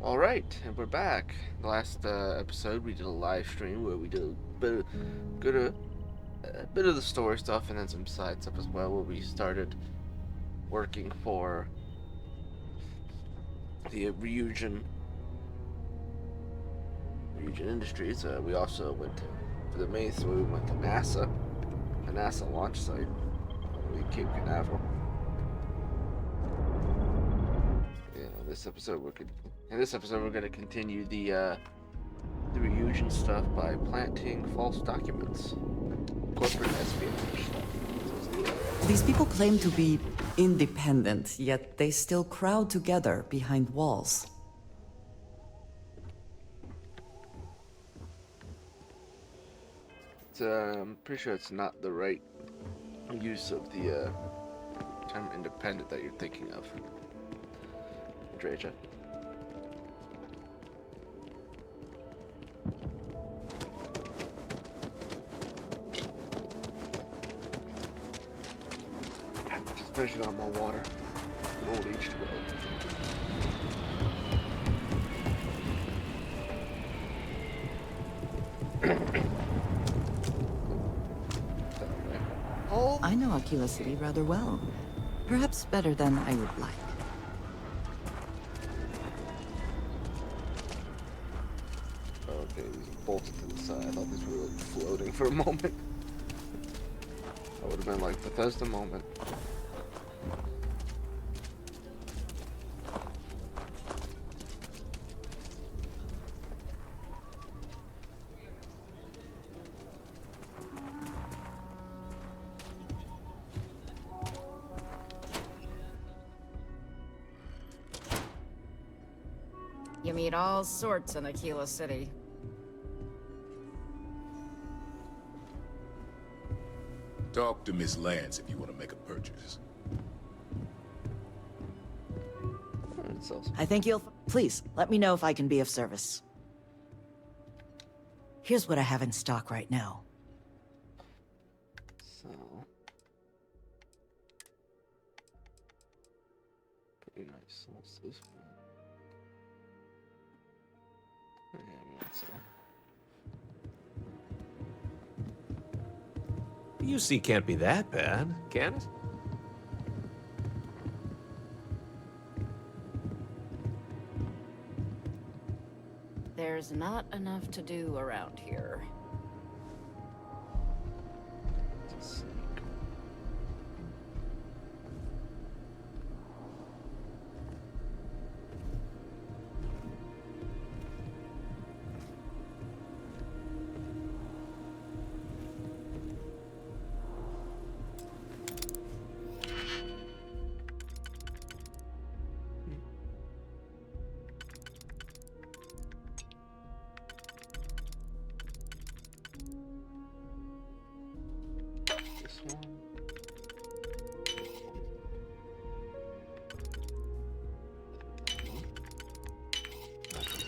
All right, and we're back. The last episode, we did a live stream where we did good, a bit of the story stuff and then some side stuff as well. Where we started working for the Ryujin Industries. We also went for the main story. We went to NASA, the NASA launch site, Cape Canaveral. This episode we're going to continue the Ryujin stuff by planting false documents, corporate espionage stuff. These people claim to be independent, yet they still crowd together behind walls. I'm pretty sure it's not the right use of the term independent that you're thinking of, Dreja. Just finishing on my water. Old H2O. I know Aquila City rather well. Perhaps better than I would like. Okay, these are bolted to the side. I thought these were like floating for a moment. That would have been like Bethesda moment. You meet all sorts in Aquila City. Talk to Miss Lance if you want to make a purchase. I think you'll... Please, let me know if I can be of service. Here's what I have in stock right now. So... pretty nice. What's this one? UC can't be that bad, can it? There's not enough to do around here.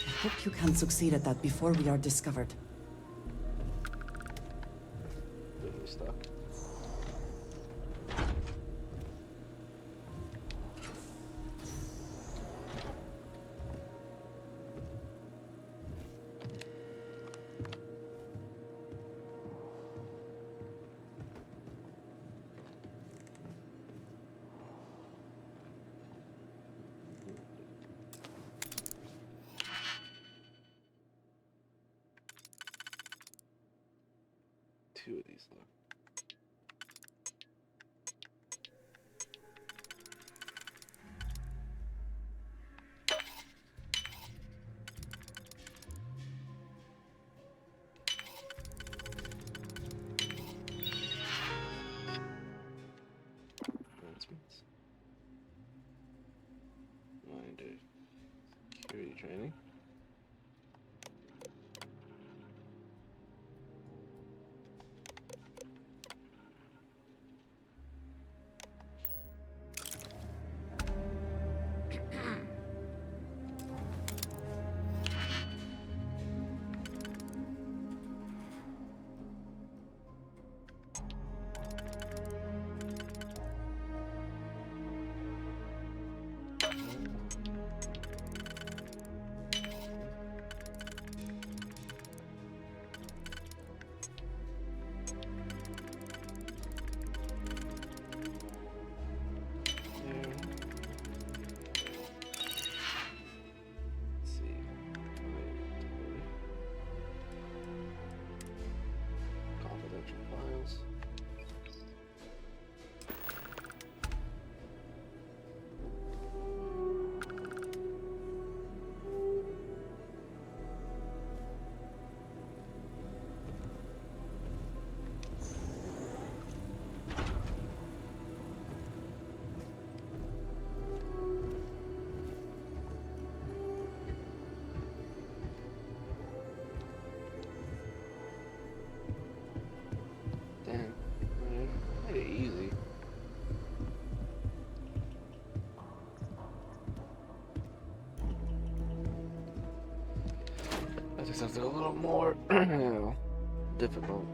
I hope you can succeed at that before we are discovered. Really stuck. Two of these left. Advancements. Minded. Security training. I think something a little more difficult.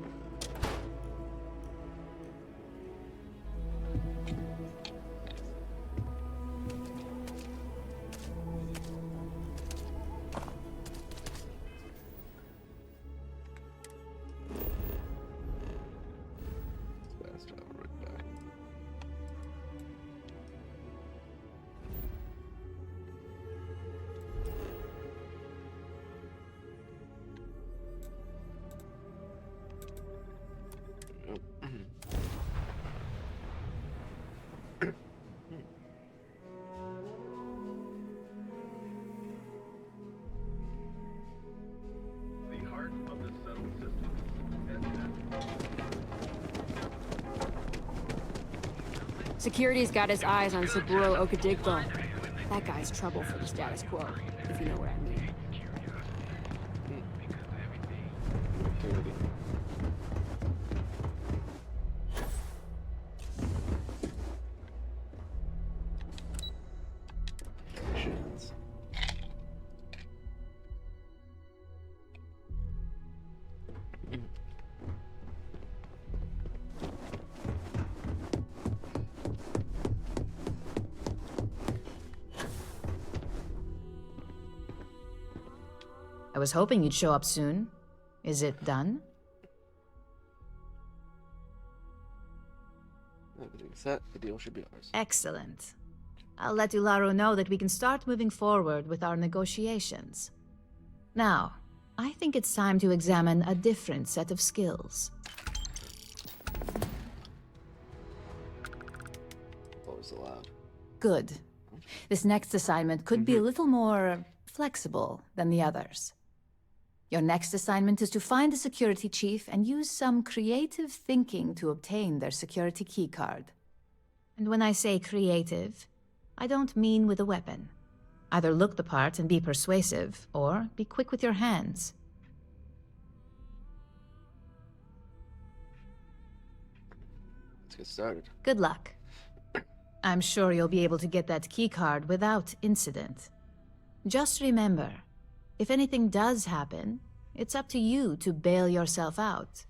Fast travel right back. Security's got his eyes on Saburo Okadigbo. That guy's trouble for the status quo, if you know what I mean. Shits. I was hoping you'd show up soon. Is it done? Everything's set. The deal should be ours. Excellent. I'll let Ilaro know that we can start moving forward with our negotiations. Now, I think it's time to examine a different set of skills. Always allowed. Good. This next assignment could be a little more flexible than the others. Your next assignment is to find a security chief and use some creative thinking to obtain their security keycard. And when I say creative, I don't mean with a weapon. Either look the part and be persuasive, or be quick with your hands. Let's get started. Good luck. I'm sure you'll be able to get that keycard without incident. Just remember, if anything does happen, it's up to you to bail yourself out.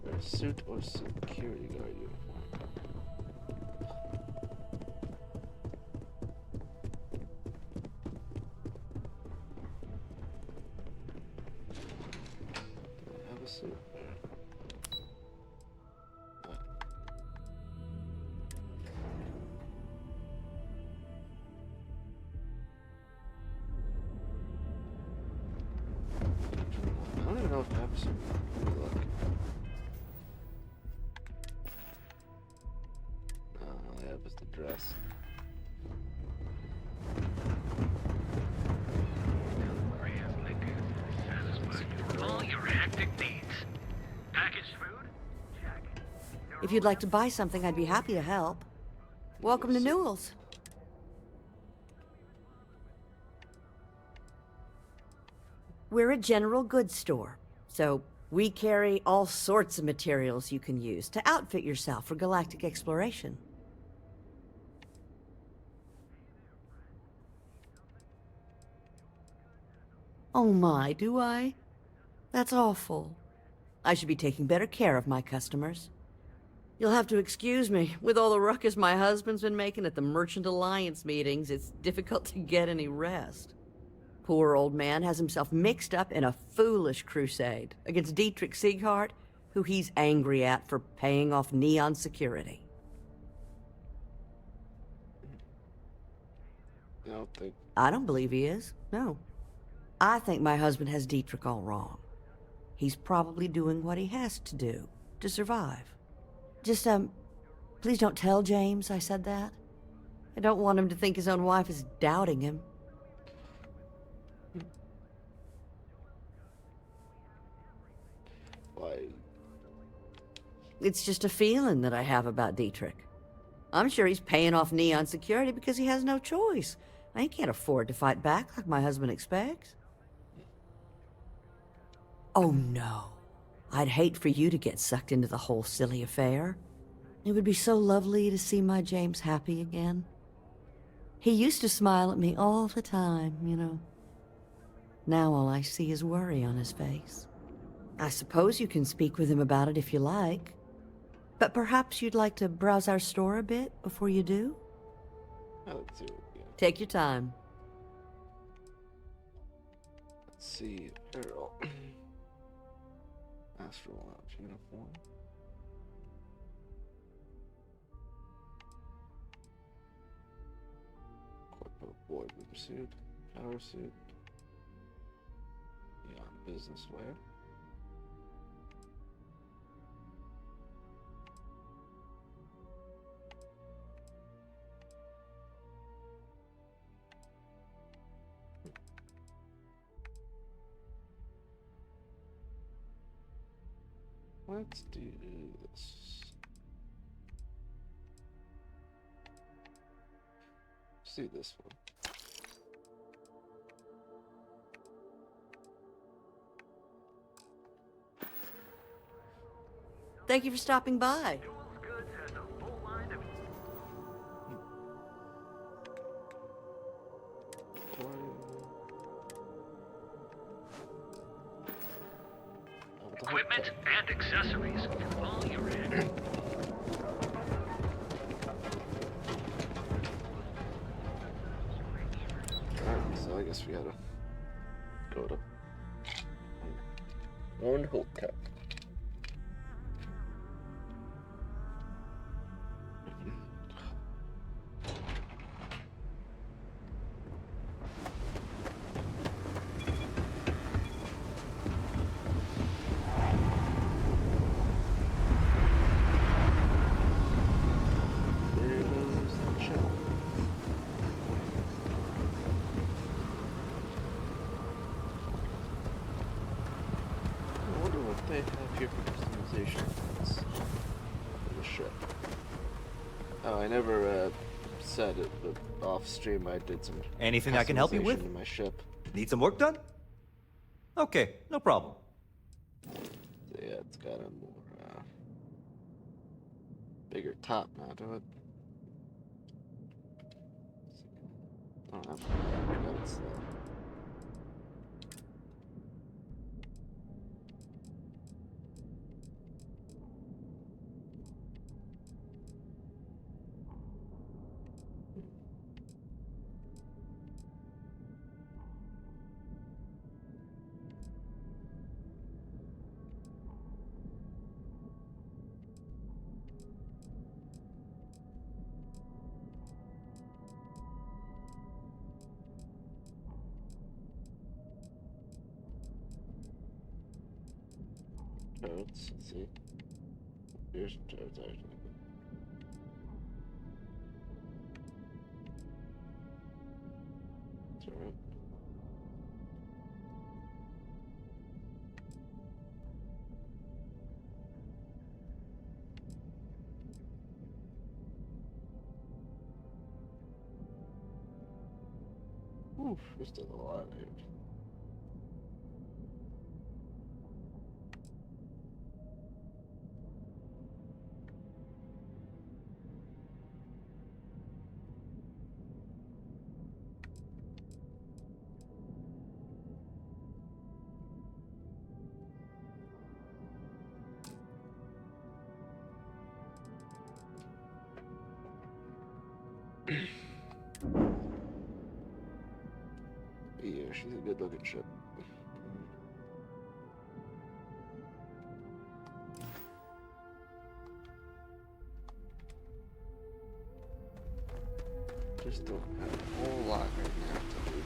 Wear a suit or security guard uniform. Do I have a suit? I don't even know if I have a suit. Let me look. All I have is the dress. All your hectic needs. Packaged food? Check. If you'd like to buy something, I'd be happy to help. Welcome to Newell's. We're a general goods store, so we carry all sorts of materials you can use to outfit yourself for galactic exploration. Oh my, do I? That's awful. I should be taking better care of my customers. You'll have to excuse me. With all the ruckus my husband's been making at the Merchant Alliance meetings, it's difficult to get any rest. Poor old man has himself mixed up in a foolish crusade against Dietrich Sieghart, who he's angry at for paying off Neon security. I don't believe he is, no. I think my husband has Dietrich all wrong. He's probably doing what he has to do to survive. Just, please don't tell James I said that. I don't want him to think his own wife is doubting him. Why? It's just a feeling that I have about Dietrich. I'm sure he's paying off Neon security because he has no choice. I can't afford to fight back like my husband expects. Oh no. I'd hate for you to get sucked into the whole silly affair. It would be so lovely to see my James happy again. He used to smile at me all the time, you know. Now all I see is worry on his face. I suppose you can speak with him about it if you like. But perhaps you'd like to browse our store a bit before you do? Let's see what we got. Take your time. Let's see. Apparel. Astral Lounge uniform. Corpo board suit. Power suit. Beyond business wear. Let's do this. Let's do this one. Thank you for stopping by. Jules Goods has a full line of equipment and accessories for all your ag. Alright, so I guess we gotta go to one whole cup. There goes the shell. I wonder what they have here for customization for the ship. Oh, I never said it, but off stream I did some Anything I can help you with? customization to my ship. Need some work done? Okay, no problem. So yeah, it's got a more bigger top now to it. I don't have notes though. Turrets, let's see. Here's some turrets actually. Turret. Oof, there's still a lot here. Yeah, she's a good looking ship. Just don't have a whole lot right now to do.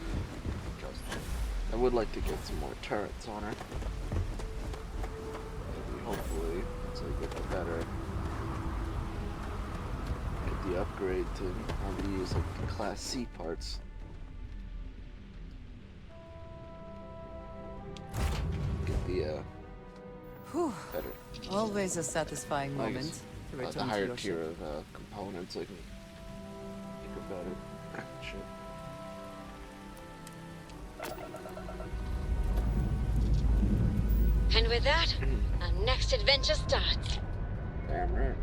I would like to get some more turrets on her. Maybe hopefully, once I get the better. Get the upgrade to only use like the Class C parts. Get the Whew. better, Always a satisfying I moment guess, to the return to higher your tier ship. of components. I can make a better ship. And with that, our next adventure starts. Damn right.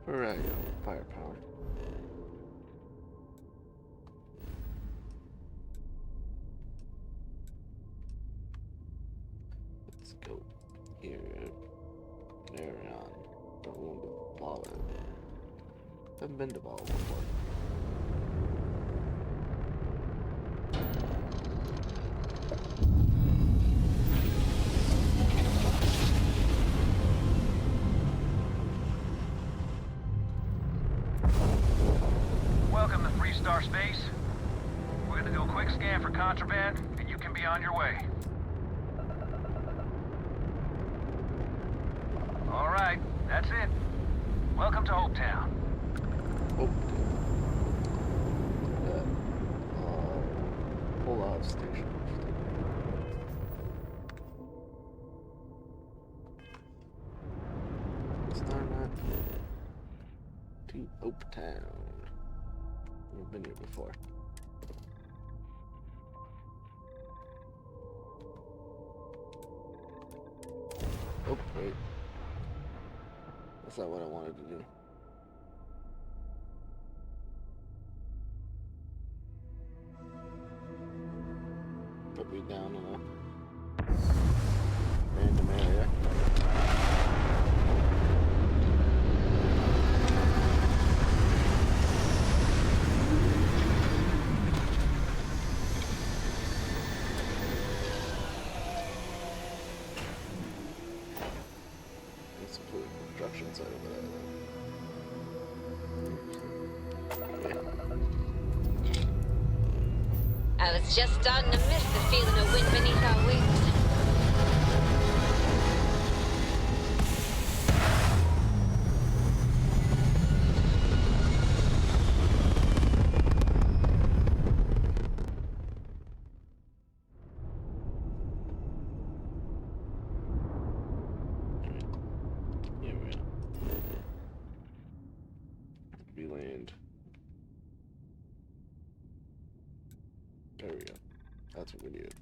Right, firepower. Let's go here. Carry on. Don't want to ball it. Haven't been to ball before. Welcome to Free Star Space. We're gonna do a quick scan for contraband, and you can be on your way. All right, that's it. Welcome to Hopetown. Oh, whole lot of station. Start not to Hopetown. We've been here before. Oh, wait. That's not what I wanted to do. Put me down in a random area. Let's put a construction site over there. I was just starting to miss the feeling of wind beneath our wings. Here we are. We land. There we go. That's what we needed.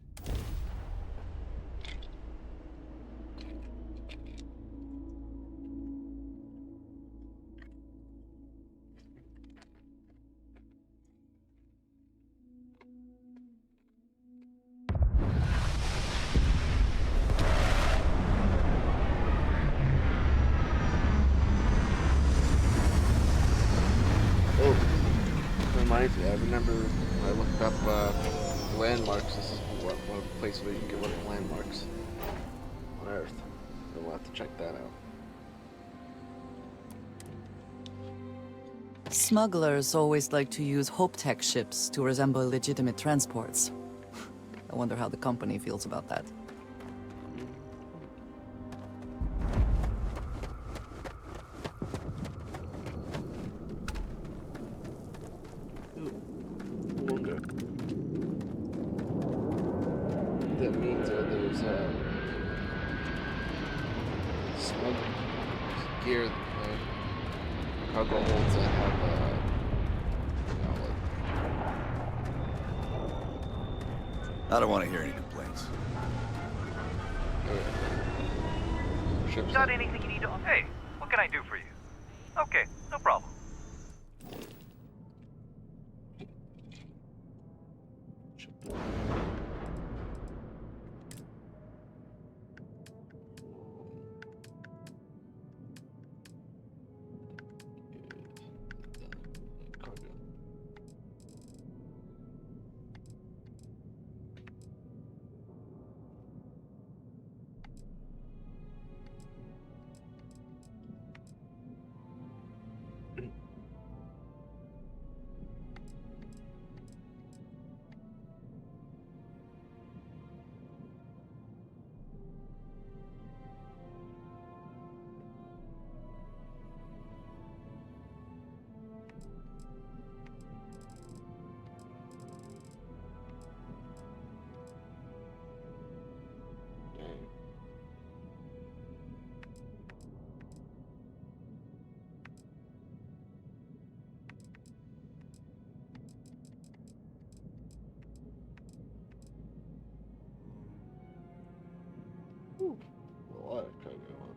Oh, reminds me. I remember when I looked up landmarks. This is one place where you can look at landmarks on Earth. So we'll have to check that out. Smugglers always like to use Hope-Tech ships to resemble legitimate transports. I wonder how the company feels about that. Wonder. That means there's smuggled gear, cargo holds that have I don't want to hear any complaints. ships. Got anything you need to... Hey, what can I do for you? Okay, no problem. Cargo.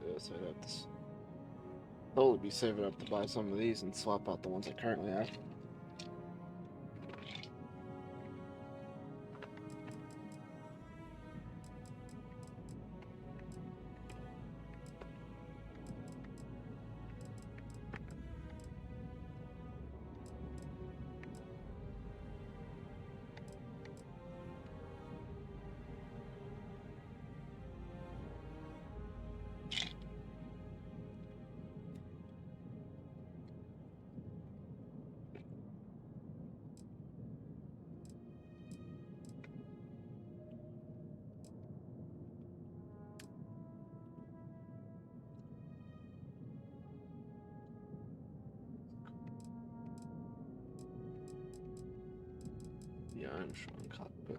Yeah, so I'd have to totally be saving up to buy some of these and swap out the ones I currently have. Yeah, I'm sure on cockpit.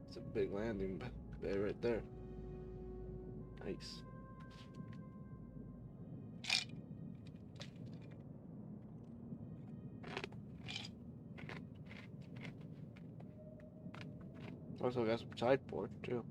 It's a big landing bay right there. Nice. Also got some side ports too.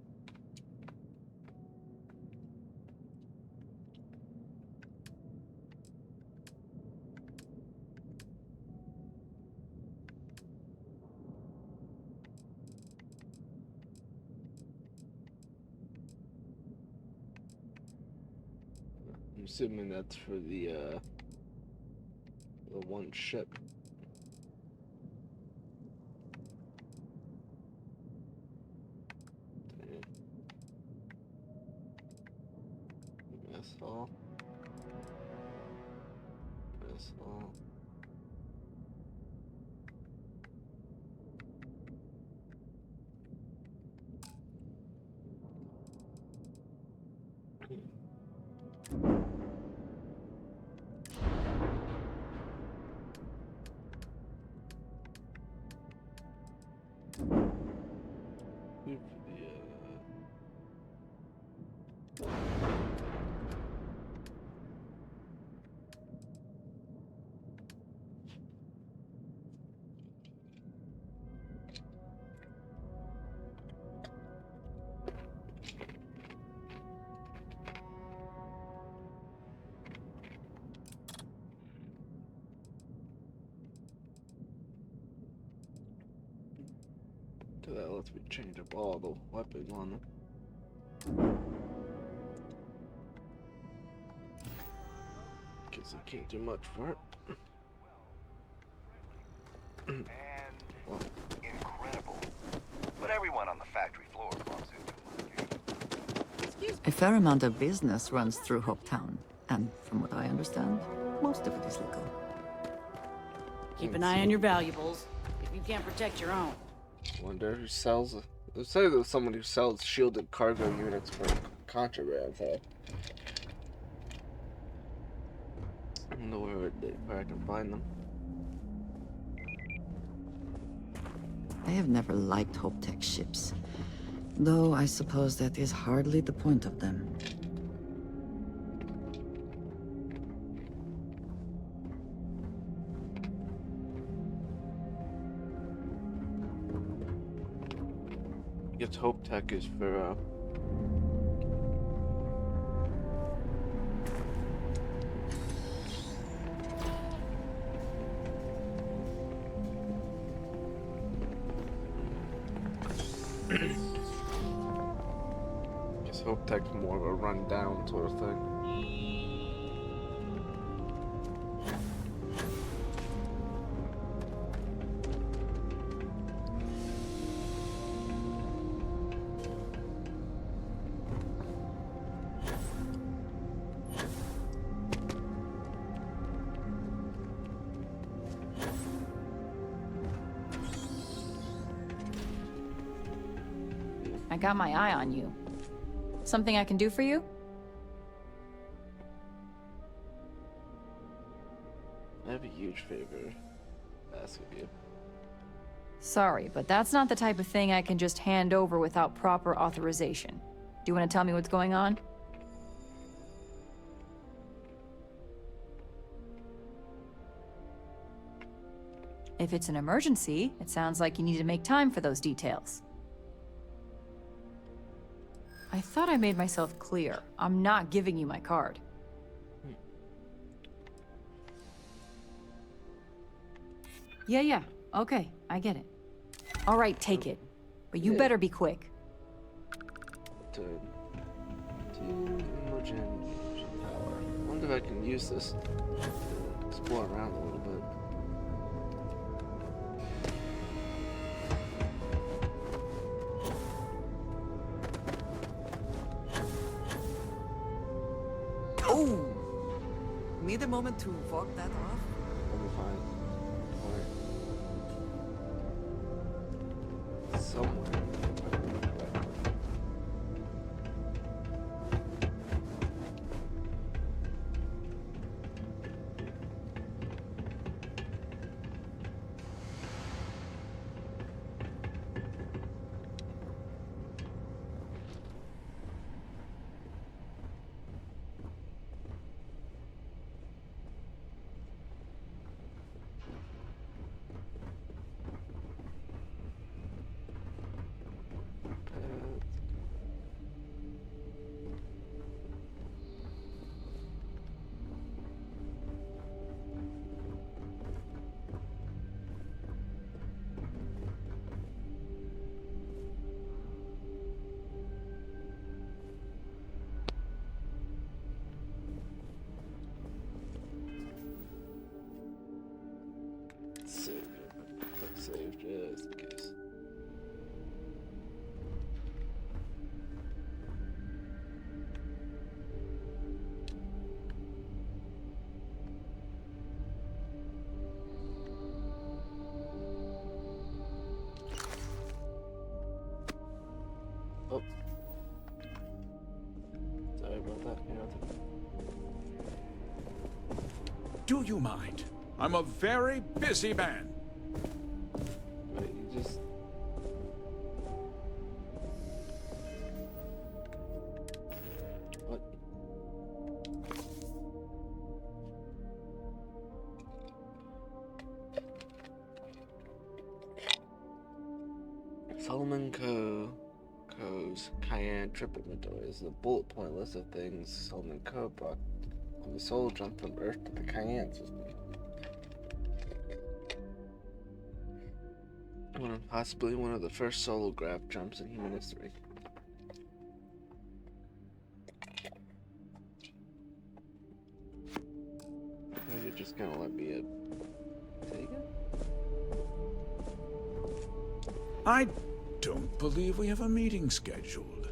I'm assuming that's for the one ship. Damn. That's all. That's all. Good for the so that lets me change up all the weapons on them. Guess I can't do much for it. Well, incredible. But everyone on the factory floor bumps into A fair amount of business runs through Hopetown, and from what I understand, most of it is legal. Keep an eye on your valuables, if you can't protect your own. Wonder who sells. Let's say there's someone who sells shielded cargo units for contraband. So I don't know where I can find them. I have never liked Hopetech ships, though I suppose that is hardly the point of them. I guess Hope Tech is for guess Hope Tech's more of a rundown sort of thing. I got my eye on you. Something I can do for you? I have a huge favor to ask of you. Sorry, but that's not the type of thing I can just hand over without proper authorization. Do you want to tell me what's going on? If it's an emergency, it sounds like you need to make time for those details. I thought I made myself clear. I'm not giving you my card. Yeah. Okay, I get it. All right, take it. But you better be quick. To emergency power. I wonder if I can use this to explore around a little bit. Oh! Need a moment to walk that off? I'll be fine. Somewhere. Save just in case. Oh. Sorry about that. Yeah, I'll take it. Do you mind? I'm a very busy man. Wait, you just... What? Solomon Coe's Cayenne trip inventory is the bullet point list of things Solomon Coe brought on the solo jump from Earth to the Cayenne system. Possibly one of the first solo graph jumps in human history. Are you just gonna let me take it? I don't believe we have a meeting scheduled.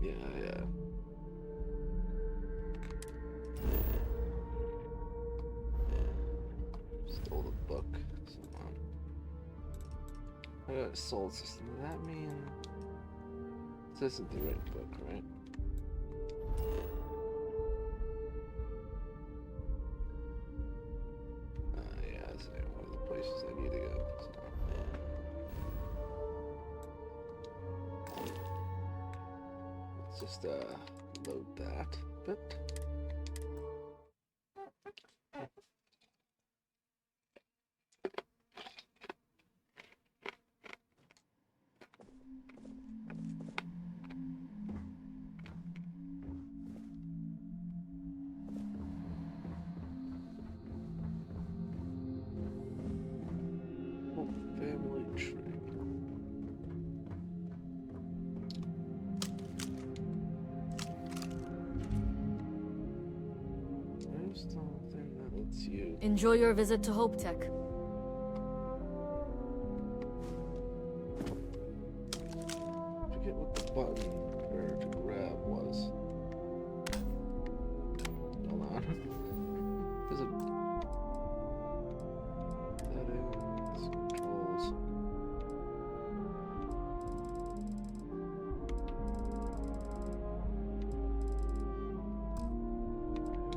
Yeah. Stole the book. I got a soul system. Does that mean this isn't the right book, right? Yeah, that's one of the places I need to go. So. Let's just load that bit. Family tree. Where's the thing that lets you... Enjoy your visit to Hope Tech. Forget what the button or to grab was. Hold on. There's a... Settings, controls.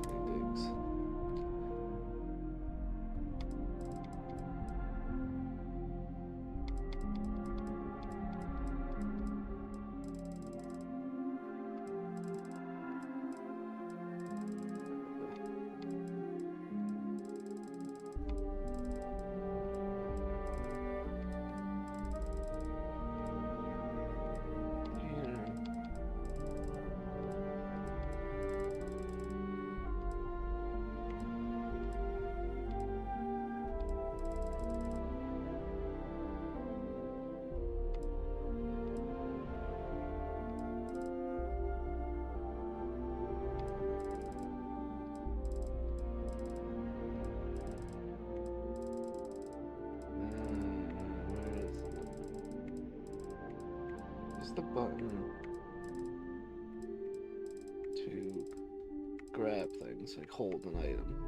Settings. the button to grab things, like hold an item.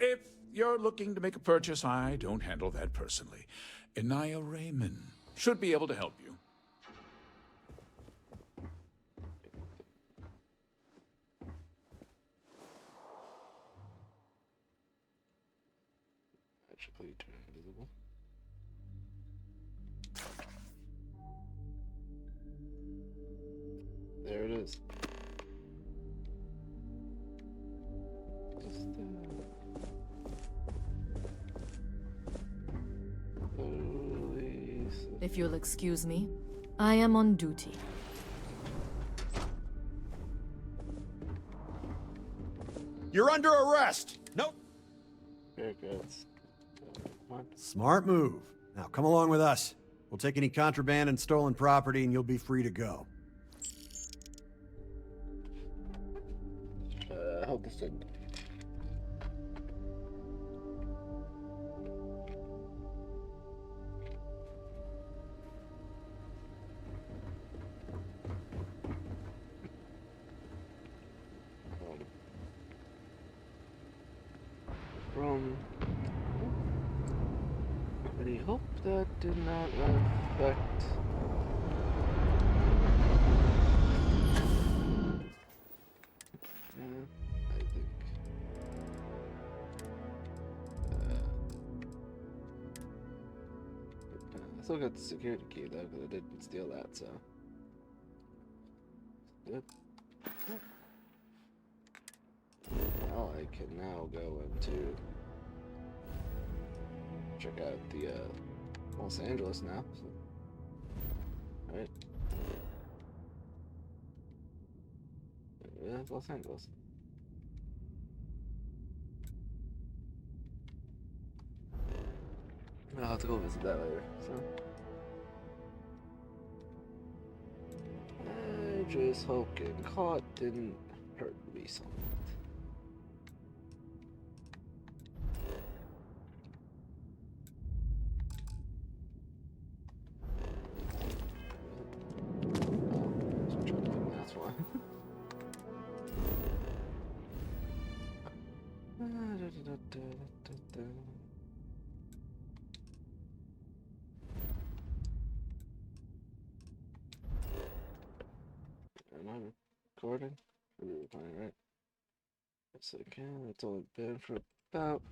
If you're looking to make a purchase, I don't handle that personally. Inaya Raymond should be able to help you. Magically turn invisible. There it is. Just, If you'll excuse me, I am on duty. You're under arrest! Nope. Very good. Smart move. Now come along with us. We'll take any contraband and stolen property and you'll be free to go. Hold this in. From I hope that did not affect I think I still got the security key though because I didn't steal that, so good. Now I can now go into check out the Los Angeles now. So. All right. Yeah, Los Angeles. I'll have to go visit that later. So. I just hope getting caught didn't hurt me so much. That's why. Am I recording? We're recording, right? Yes, I can. It's only been for about.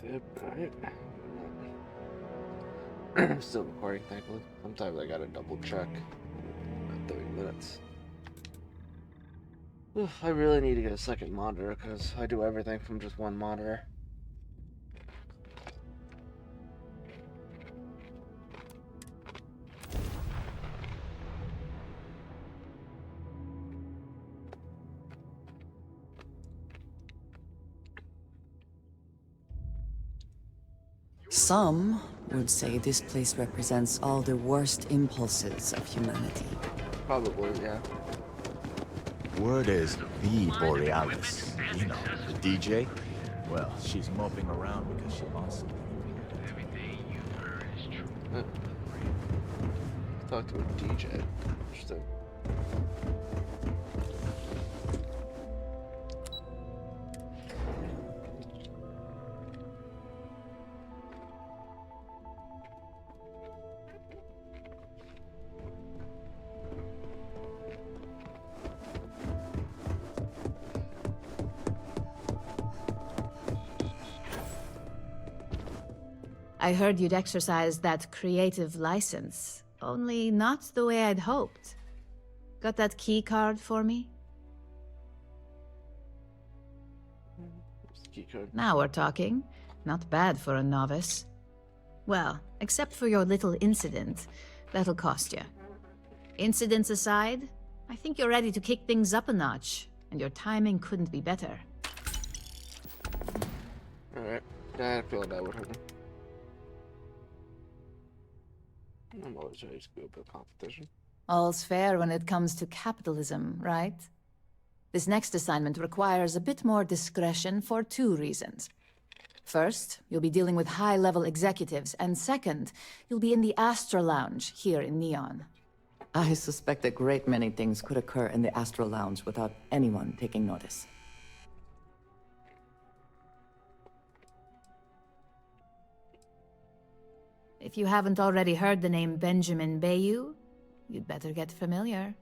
Right. I'm still recording, thankfully. Sometimes I gotta double check. About 30 minutes. I really need to get a second monitor because I do everything from just one monitor. Some would say this place represents all the worst impulses of humanity. Probably, yeah. Word is the Borealis. You know, the DJ? Well, she's moping around because she lost something. Talk to a DJ. Interesting. I heard you'd exercised that creative license, only not the way I'd hoped. Got that key card for me? keycard. Now we're talking. Not bad for a novice. Well, except for your little incident, that'll cost you. Incidents aside, I think you're ready to kick things up a notch, and your timing couldn't be better. Alright, I feel like that would happen. I'm always ready to go up a competition. All's fair when it comes to capitalism, right? This next assignment requires a bit more discretion for 2 reasons. First, you'll be dealing with high-level executives, and second, you'll be in the Astra Lounge here in Neon. I suspect a great many things could occur in the Astral Lounge without anyone taking notice. If you haven't already heard the name Benjamin Bayou, you'd better get familiar.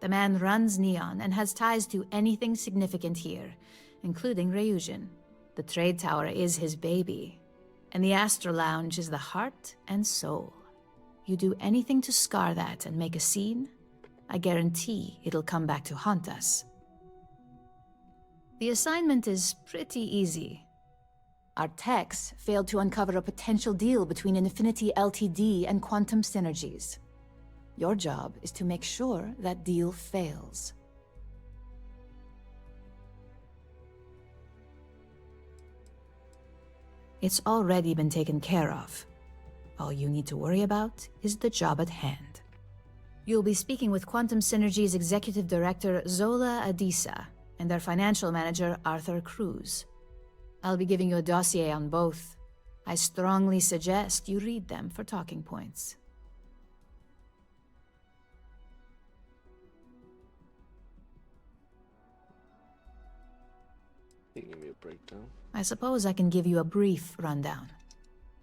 The man runs Neon and has ties to anything significant here, including Ryujin. The trade tower is his baby, and the Astra Lounge is the heart and soul. You do anything to scar that and make a scene, I guarantee it'll come back to haunt us. The assignment is pretty easy. Our techs failed to uncover a potential deal between Infinity Ltd. And Quantum Synergies. Your job is to make sure that deal fails. It's already been taken care of. All you need to worry about is the job at hand. You'll be speaking with Quantum Synergy's Executive Director Zola Adisa and their Financial Manager Arthur Cruz. I'll be giving you a dossier on both. I strongly suggest you read them for talking points. Can you give me a breakdown? I suppose I can give you a brief rundown.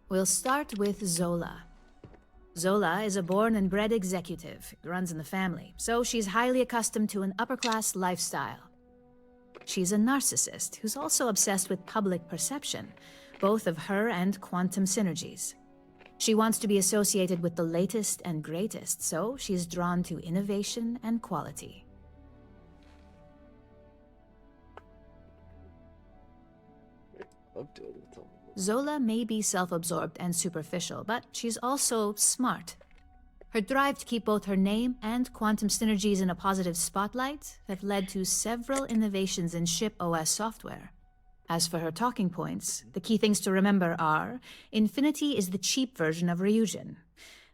We'll start with Zola. Zola is a born and bred executive. It runs in the family, so she's highly accustomed to an upper-class lifestyle. She's a narcissist who's also obsessed with public perception, both of her and Quantum Synergies. She wants to be associated with the latest and greatest, so she's drawn to innovation and quality. Zola may be self-absorbed and superficial, but she's also smart. Her drive to keep both her name and Quantum Synergies in a positive spotlight have led to several innovations in ship OS software. As for her talking points, the key things to remember are: Infinity is the cheap version of Ryujin.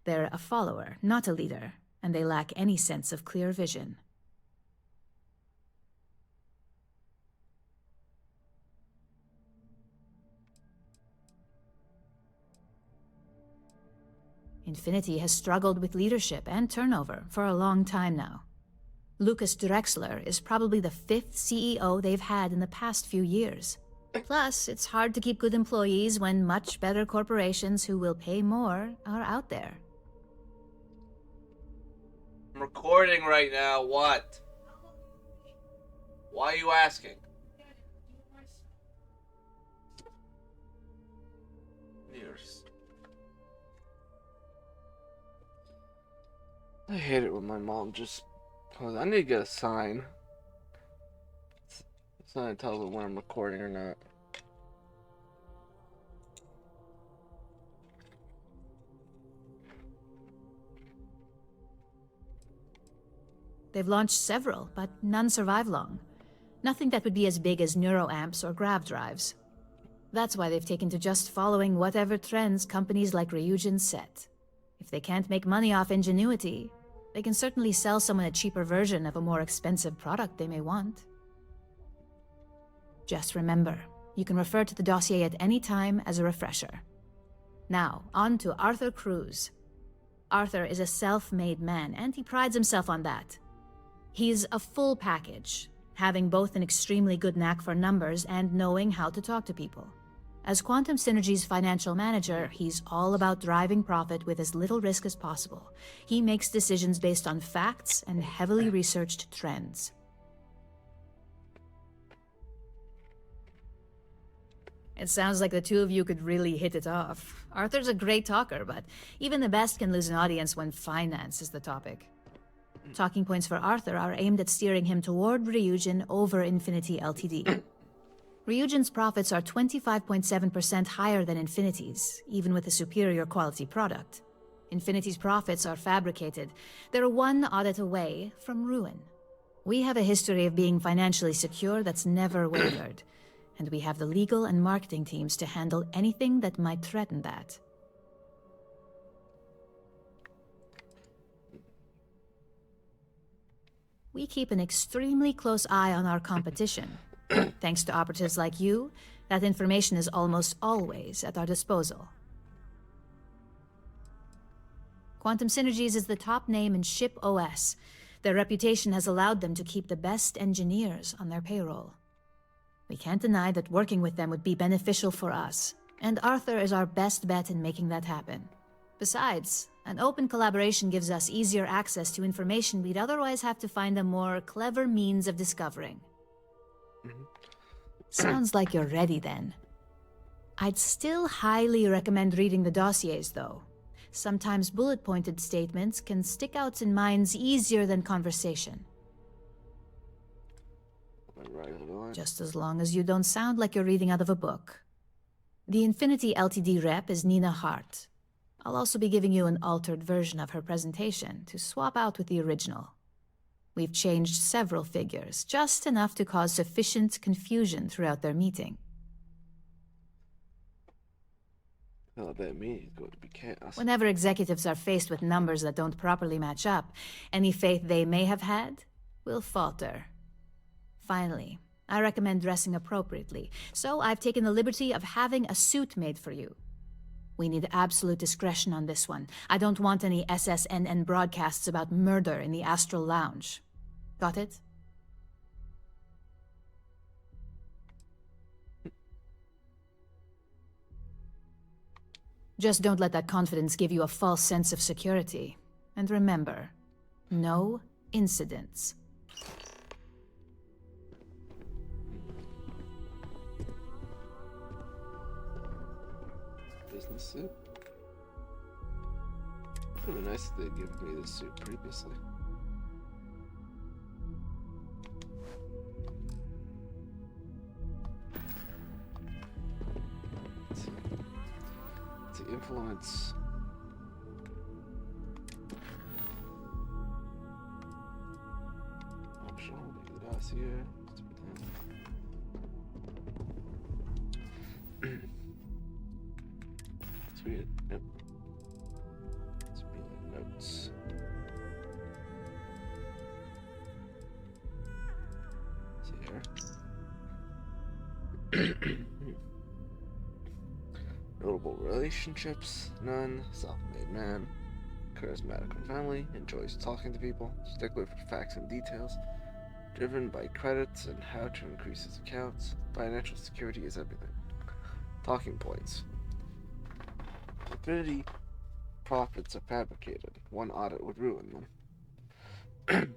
They're a follower, not a leader, and they lack any sense of clear vision. Infinity has struggled with leadership and turnover for a long time now. Lucas Drexler is probably the 5th CEO they've had in the past few years. Plus, it's hard to keep good employees when much better corporations who will pay more are out there. I'm recording right now. What? Why are you asking? Years. I hate it when my mom just... I need to get a sign. A sign that tells me when I'm recording or not. They've launched several, but none survive long. Nothing that would be as big as neuroamps or grav drives. That's why they've taken to just following whatever trends companies like Ryujin set. If they can't make money off ingenuity, they can certainly sell someone a cheaper version of a more expensive product they may want. Just remember, you can refer to the dossier at any time as a refresher. Now, on to Arthur Cruz. Arthur is a self-made man, and he prides himself on that. He's a full package, having both an extremely good knack for numbers and knowing how to talk to people. As Quantum Synergy's financial manager, he's all about driving profit with as little risk as possible. He makes decisions based on facts and heavily researched trends. It sounds like the two of you could really hit it off. Arthur's a great talker, but even the best can lose an audience when finance is the topic. Talking points for Arthur are aimed at steering him toward Ryujin over Infinity Ltd. Ryujin's profits are 25.7% higher than Infinity's, even with a superior quality product. Infinity's profits are fabricated. They're one audit away from ruin. We have a history of being financially secure that's never wavered, and we have the legal and marketing teams to handle anything that might threaten that. We keep an extremely close eye on our competition. Thanks to operatives like you, that information is almost always at our disposal. Quantum Synergies is the top name in ship OS. Their reputation has allowed them to keep the best engineers on their payroll. We can't deny that working with them would be beneficial for us, and Arthur is our best bet in making that happen. Besides, an open collaboration gives us easier access to information we'd otherwise have to find a more clever means of discovering. Sounds like you're ready then. I'd still highly recommend reading the dossiers, though. Sometimes bullet-pointed statements can stick out in minds easier than conversation. Just as long as you don't sound like you're reading out of a book. The Infinity Ltd rep is Nina Hart. I'll also be giving you an altered version of her presentation to swap out with the original. We've changed several figures, just enough to cause sufficient confusion throughout their meeting. Oh, that means it's going to be chaos. Whenever executives are faced with numbers that don't properly match up, any faith they may have had will falter. Finally, I recommend dressing appropriately, so I've taken the liberty of having a suit made for you. We need absolute discretion on this one. I don't want any SSNN broadcasts about murder in the Astral Lounge. Got it? Just don't let that confidence give you a false sense of security. And remember, no incidents. Business suit? It would be nice if they'd given me this suit previously. Let's see, influence. Optional, the dossier. Sweet. Yep. Let's be the notes. See here. Notable relationships, none. Self-made man. Charismatic and friendly. Enjoys talking to people. Stickler for facts and details. Driven by credits and how to increase his accounts. Financial security is everything. Talking points. Infinity profits are fabricated. One audit would ruin them.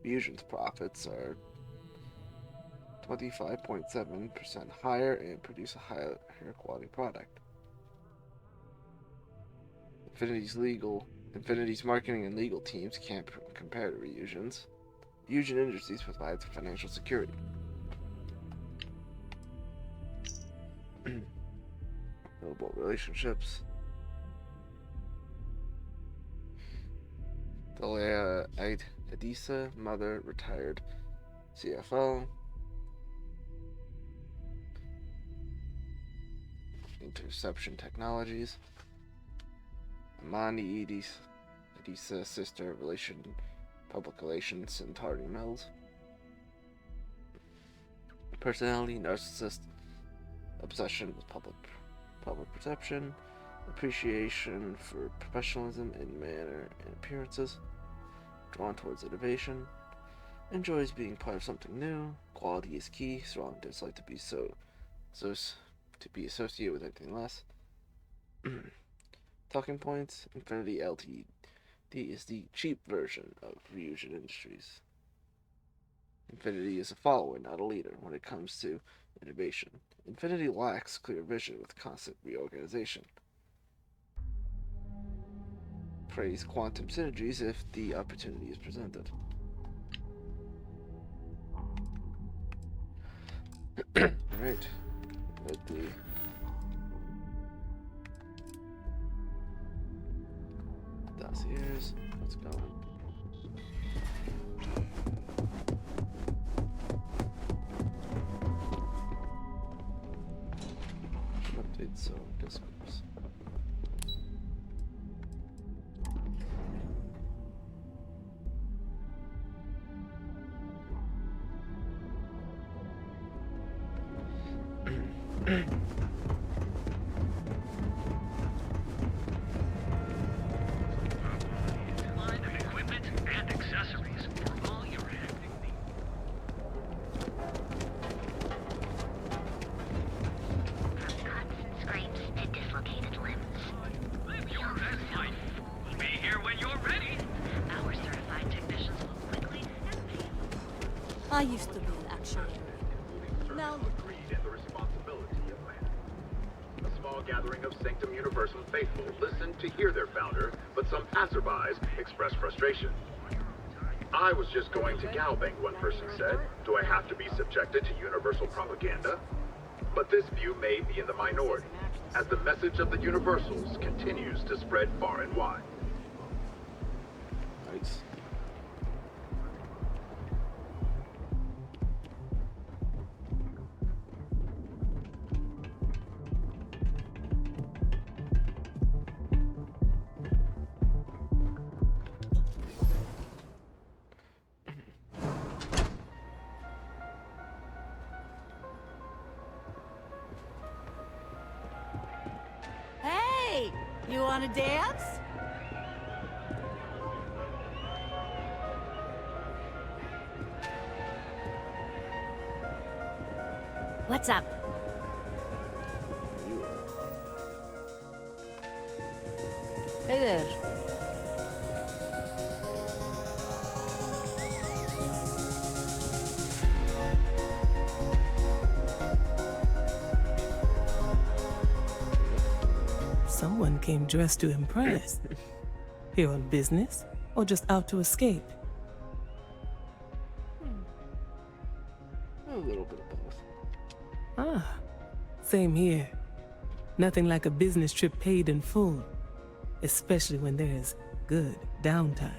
Fusion's profits are 25.7% higher and produce a higher quality product. Infinity's marketing and legal teams can't compare to Ryujin's. Ryujin Industries provides financial security. Notable relationships. Dalia Adisa, mother, retired CFO. Interception Technologies. Amani Adisa, sister, public relations, and Tardy Mills. Personality, narcissist, obsession with public perception, appreciation for professionalism in manner and appearances, drawn towards innovation, enjoys being part of something new, quality is key, strong dislike to be associated with anything less. Talking points, Infinity Ltd is the cheap version of Ryujin Industries. Infinity is a follower, not a leader, when it comes to innovation. Infinity lacks clear vision with constant reorganization. Praise Quantum Synergies if the opportunity is presented. Alright. Let the dossiers. Let's go. Update so discourse. Equipment and accessories for all your acting needs. From cuts and scrapes to dislocated limbs. Live your best life. We'll be here when you're ready. Our certified technicians will quickly and painlessly. I used to be an actuary. Now look. Greed and the responsibility of man. A small gathering of Sanctum Universum faithful listened to hear their founder, but some passerbys expressed frustration. I was just going to Galbank, one person said. Do I have to be subjected to universal propaganda? But this view may be in the minority, as the message of the Universals continues to spread far and wide. Nice. Hey! You wanna dance? What's up? Hey there. Someone came dressed to impress. Here on business, or just out to escape? A little bit of both. Ah, same here. Nothing like a business trip paid in full, especially when there's good downtime.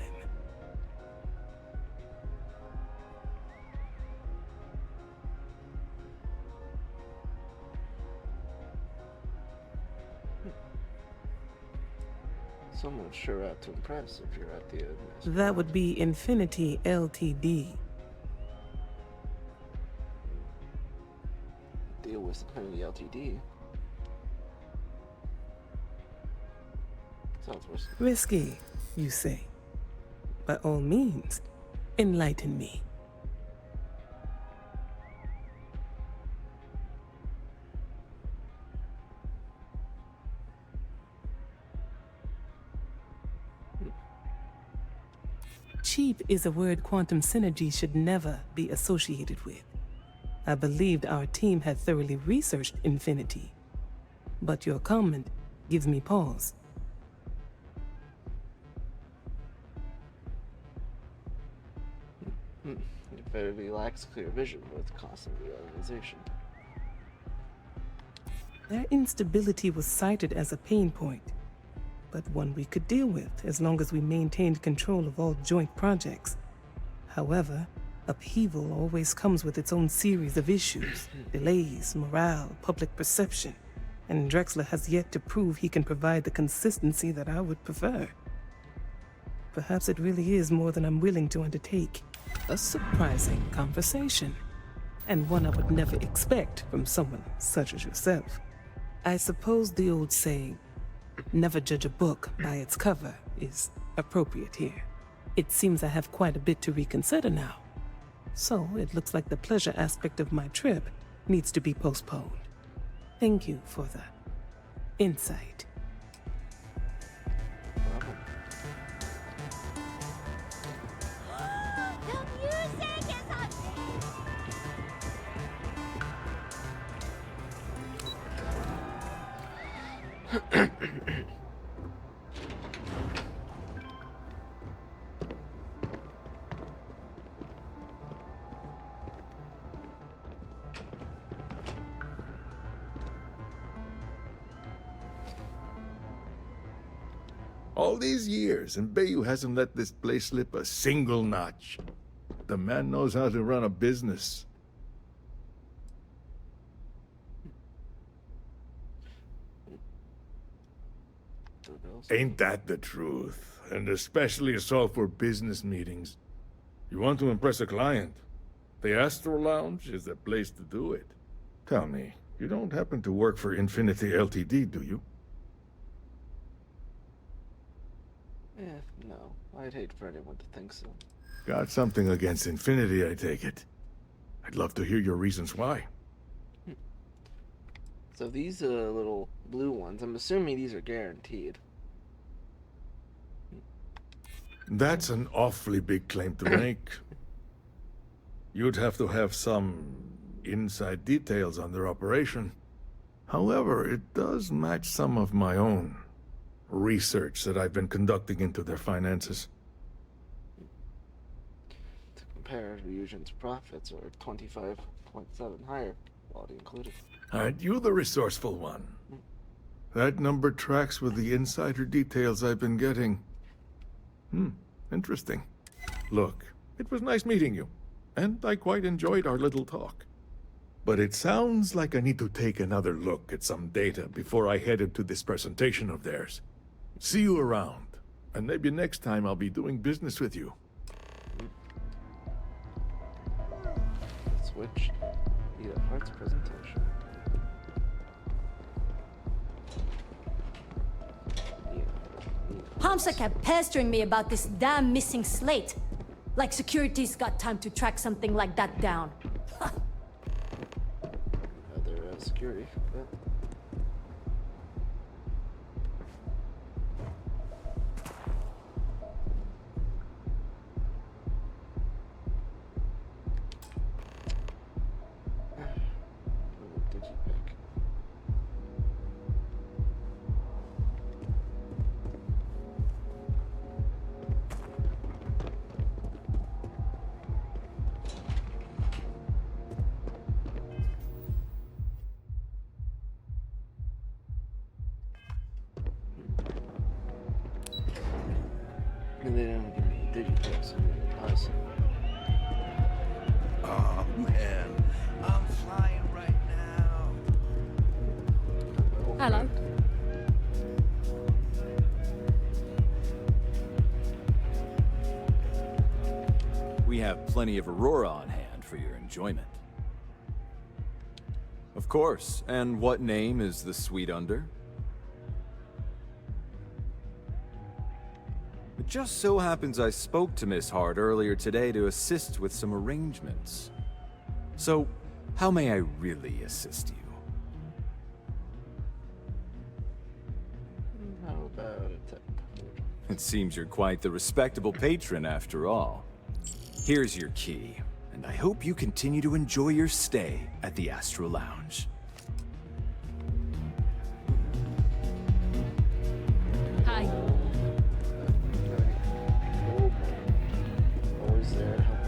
Someone's sure out to impress if you're at the That would be Infinity Ltd. deal with Infinity Ltd. Sounds risky. Risky, you say? By all means, enlighten me. Cheap is a word quantum synergy should never be associated with. I believed our team had thoroughly researched Infinity, but your comment gives me pause. It very lacks clear vision with constant reorganization. Their instability was cited as a pain point, but one we could deal with as long as we maintained control of all joint projects. However, upheaval always comes with its own series of issues, delays, morale, public perception, and Drexler has yet to prove he can provide the consistency that I would prefer. Perhaps it really is more than I'm willing to undertake. A surprising conversation, and one I would never expect from someone such as yourself. I suppose the old saying, never judge a book by its cover, is appropriate here. It seems I have quite a bit to reconsider now. So it looks like the pleasure aspect of my trip needs to be postponed. Thank you for the insight. All these years, and Bayou hasn't let this place slip a single notch. The man knows how to run a business. Ain't that the truth? And especially so for business meetings. You want to impress a client? The Astro Lounge is the place to do it. Tell me, you don't happen to work for Infinity Ltd, do you? No. I'd hate for anyone to think so. Got something against Infinity, I take it. I'd love to hear your reasons why. So these little blue ones, I'm assuming these are guaranteed. That's an awfully big claim to make. You'd have to have some inside details on their operation. However, it does match some of my own research that I've been conducting into their finances. To compare, Ryujin's profits are 25.7 higher, quality included. Aren't you the resourceful one? That number tracks with the insider details I've been getting. Interesting. Look, it was nice meeting you, and I quite enjoyed our little talk. But it sounds like I need to take another look at some data before I head into this presentation of theirs. See you around, and maybe next time I'll be doing business with you. Switch. Need a parts presentation. Hamsa kept pestering me about this damn missing slate. Like security's got time to track something like that down. Other security. But... And they don't give me digitics. Awesome. Oh man, I'm flying right now. Hello. We have plenty of Aurora on hand for your enjoyment. Of course. And what name is the suite under? It just so happens I spoke to Miss Hart earlier today to assist with some arrangements. So, how may I really assist you? How about a tip? It seems you're quite the respectable patron after all. Here's your key, and I hope you continue to enjoy your stay at the Astro Lounge. Hi. Always there to help.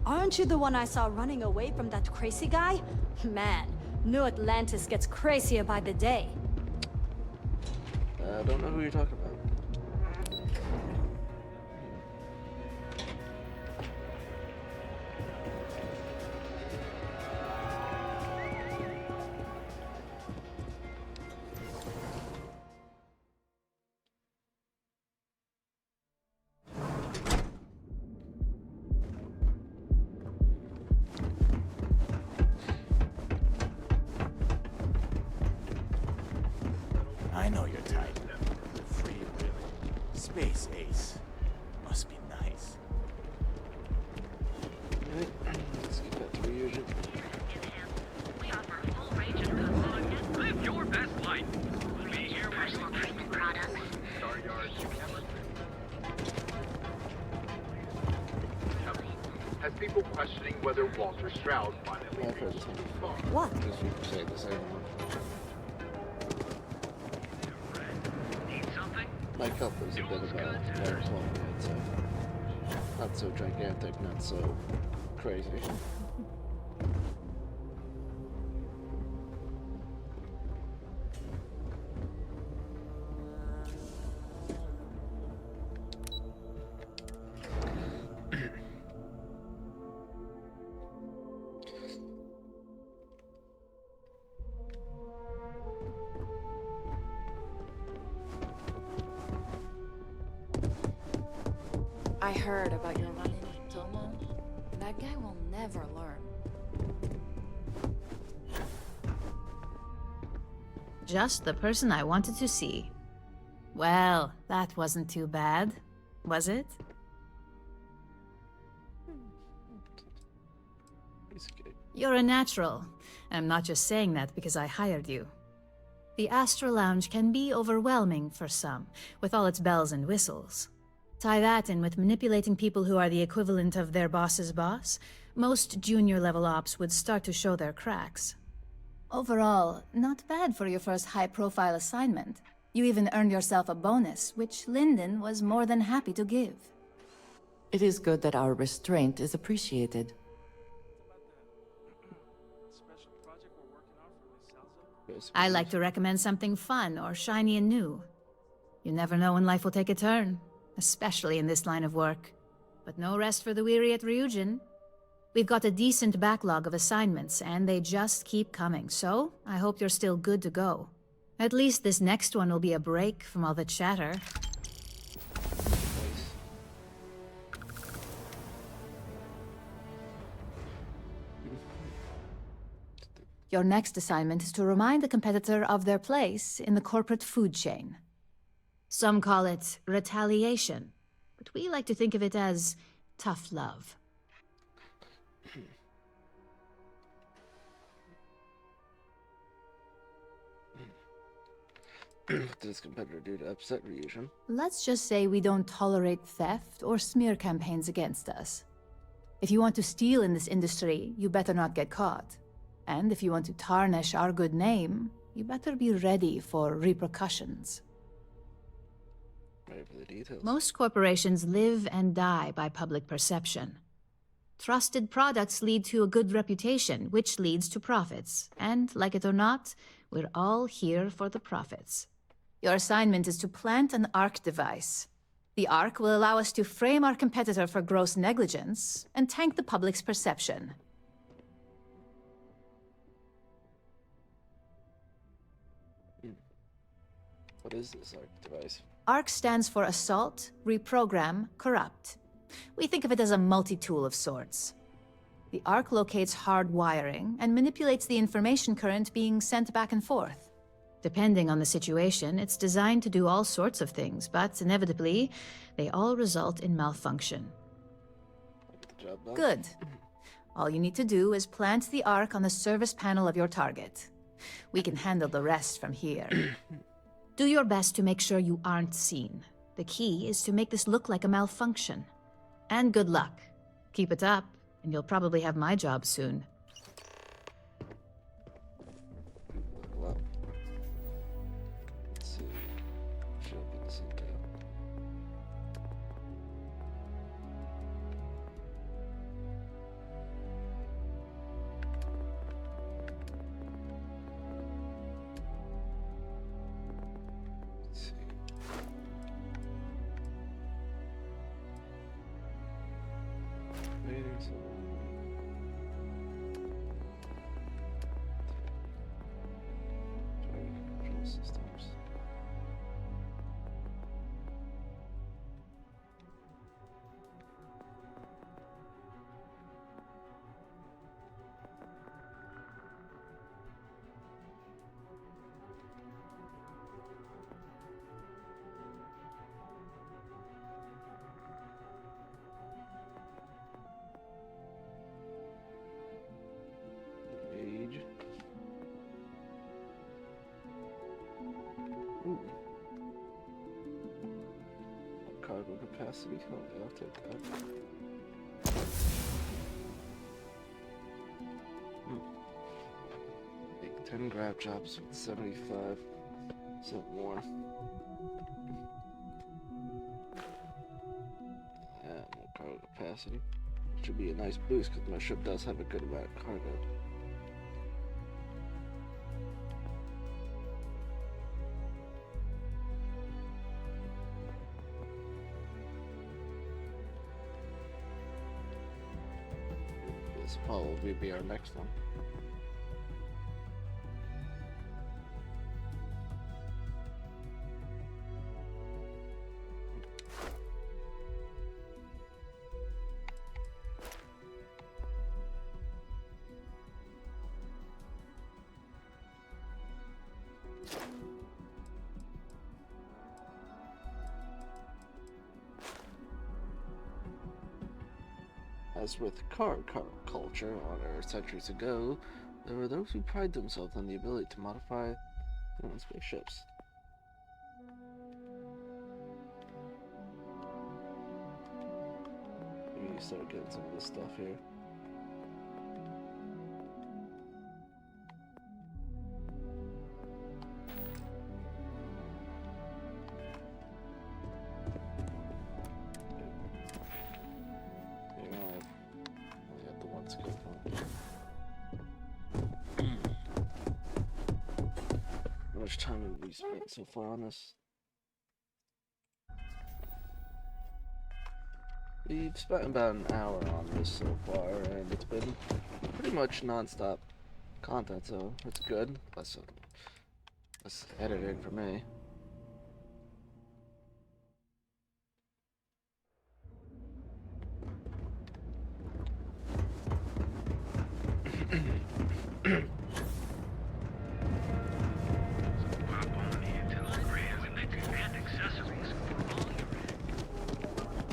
Aren't you the one I saw running away from that crazy guy? Man, New Atlantis gets crazier by the day. I don't know who you're talking about. I know your type. Free will. Space ace. Must be nice. Alright, let's get back to Ryujin. We offer a full range of cosmetics. Live your best life. We'll be here where you whether Walter Stroud finally I've heard reached this one before. What? Because people say the same one. My cup was a bit about Larry's one, so not so gigantic, not so crazy. I heard about your run-in with Tomo. That guy will never learn. Just the person I wanted to see. Well, that wasn't too bad, was it? You're a natural, and I'm not just saying that because I hired you. The Astral Lounge can be overwhelming for some, with all its bells and whistles. Tie that in with manipulating people who are the equivalent of their boss's boss, most junior-level ops would start to show their cracks. Overall, not bad for your first high-profile assignment. You even earned yourself a bonus, which Lyndon was more than happy to give. It is good that our restraint is appreciated. I like to recommend something fun or shiny and new. You never know when life will take a turn, especially in this line of work. But no rest for the weary at Ryujin. We've got a decent backlog of assignments, and they just keep coming, so I hope you're still good to go. At least this next one will be a break from all the chatter. Your next assignment is to remind the competitor of their place in the corporate food chain. Some call it retaliation, but we like to think of it as tough love. What did this competitor do to upset Ryujin? Let's just say we don't tolerate theft or smear campaigns against us. If you want to steal in this industry, you better not get caught. And if you want to tarnish our good name, you better be ready for repercussions. Ready for the details. Most corporations live and die by public perception. Trusted products lead to a good reputation, which leads to profits. And, like it or not, we're all here for the profits. Your assignment is to plant an ARC device. The ARC will allow us to frame our competitor for gross negligence and tank the public's perception. What is this ARC device? ARC stands for Assault, Reprogram, Corrupt. We think of it as a multi-tool of sorts. The ARC locates hard wiring and manipulates the information current being sent back and forth. Depending on the situation, it's designed to do all sorts of things, but inevitably, they all result in malfunction. Job done. Good. All you need to do is plant the ARC on the service panel of your target. We can handle the rest from here. Do your best to make sure you aren't seen. The key is to make this look like a malfunction. And good luck. Keep it up, and you'll probably have my job soon. Well, let's see. Should open this up. Let's see. Waiting so long. Control systems. Age. Ooh. Cargo capacity. Oh, yeah, I'll take that. 10 grab jobs with 75% more. Yeah, more cargo capacity. Should be a nice boost because my ship does have a good amount of cargo. This will probably be our next one. As with car culture on Earth centuries ago, there were those who pride themselves on the ability to modify their own spaceships. Maybe start getting some of this stuff here. How much time have we spent so far on this? We've spent about an hour on this so far, and it's been pretty much non-stop content, so it's good. Less editing for me.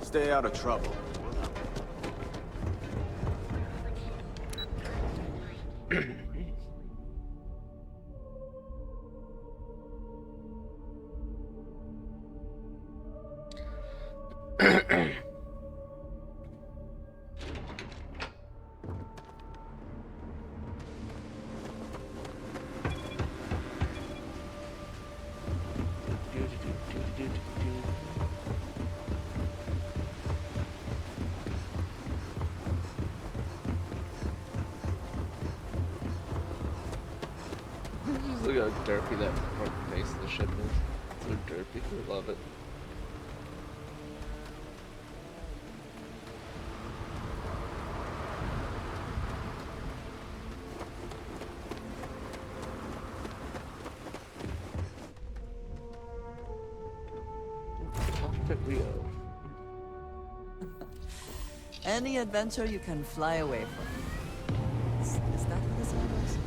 Stay out of trouble. Look how derpy that front face of the ship is. So derpy. I love it. Cockpit Rio. Any adventure you can fly away from. Is that what this is?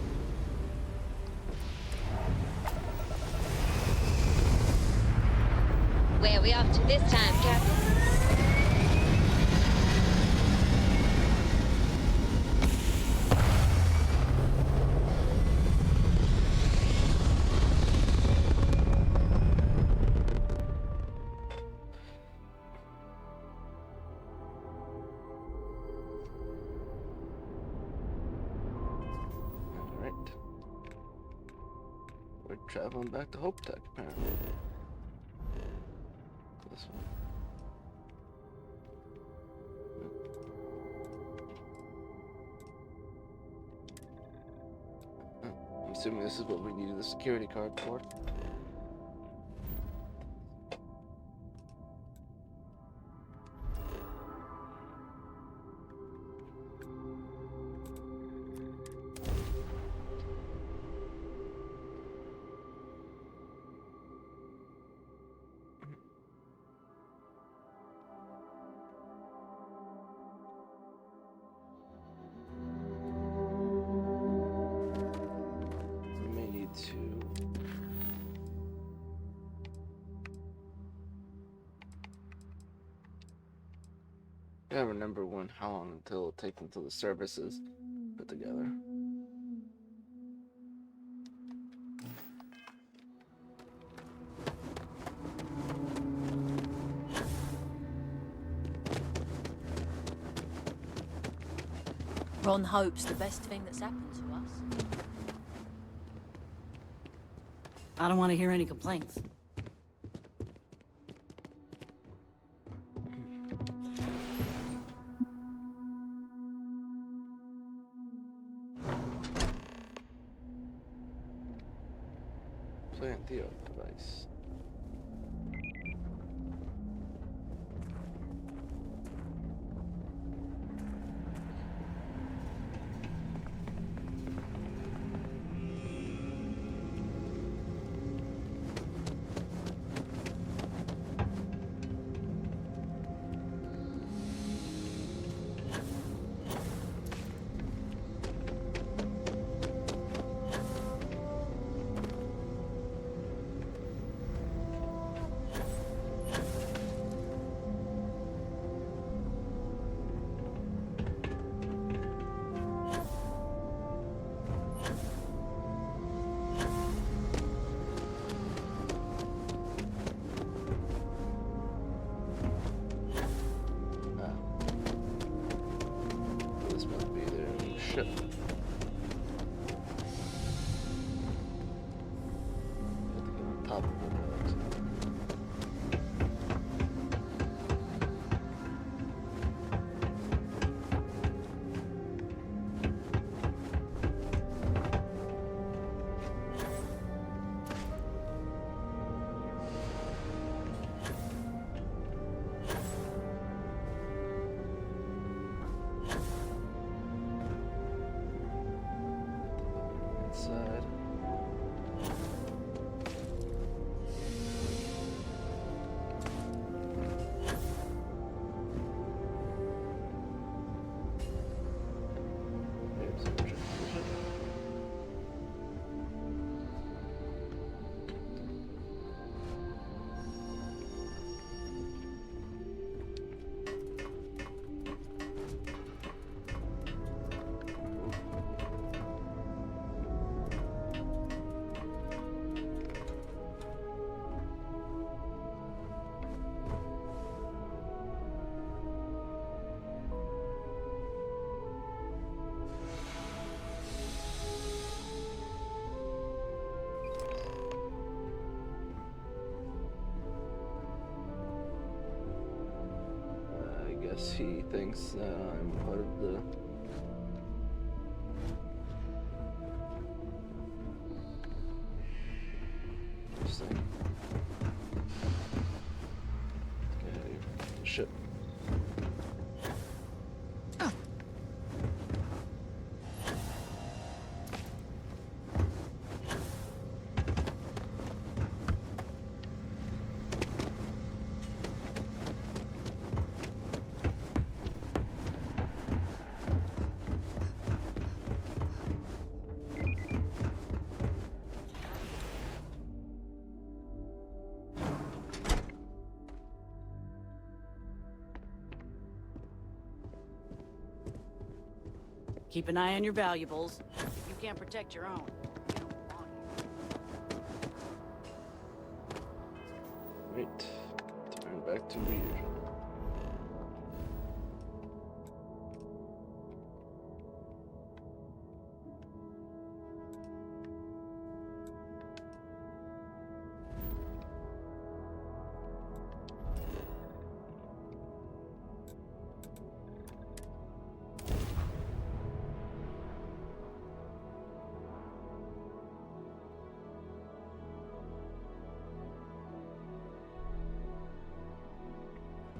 Where are we off to this time, Captain? Alright. We're traveling back to Hope Tech, apparently. This one. I'm assuming this is what we needed the security card for. I don't remember how long until it takes until the service is put together. Ron hopes the best thing that's happened to us. I don't want to hear any complaints. Plant the device. This must be their ship. Have to get on top of it. Inside. There's some transmission. I guess he thinks I'm part of the interesting. Okay, ship. Keep an eye on your valuables. If you can't protect your own, you don't belong here. Right. Turn back to reader.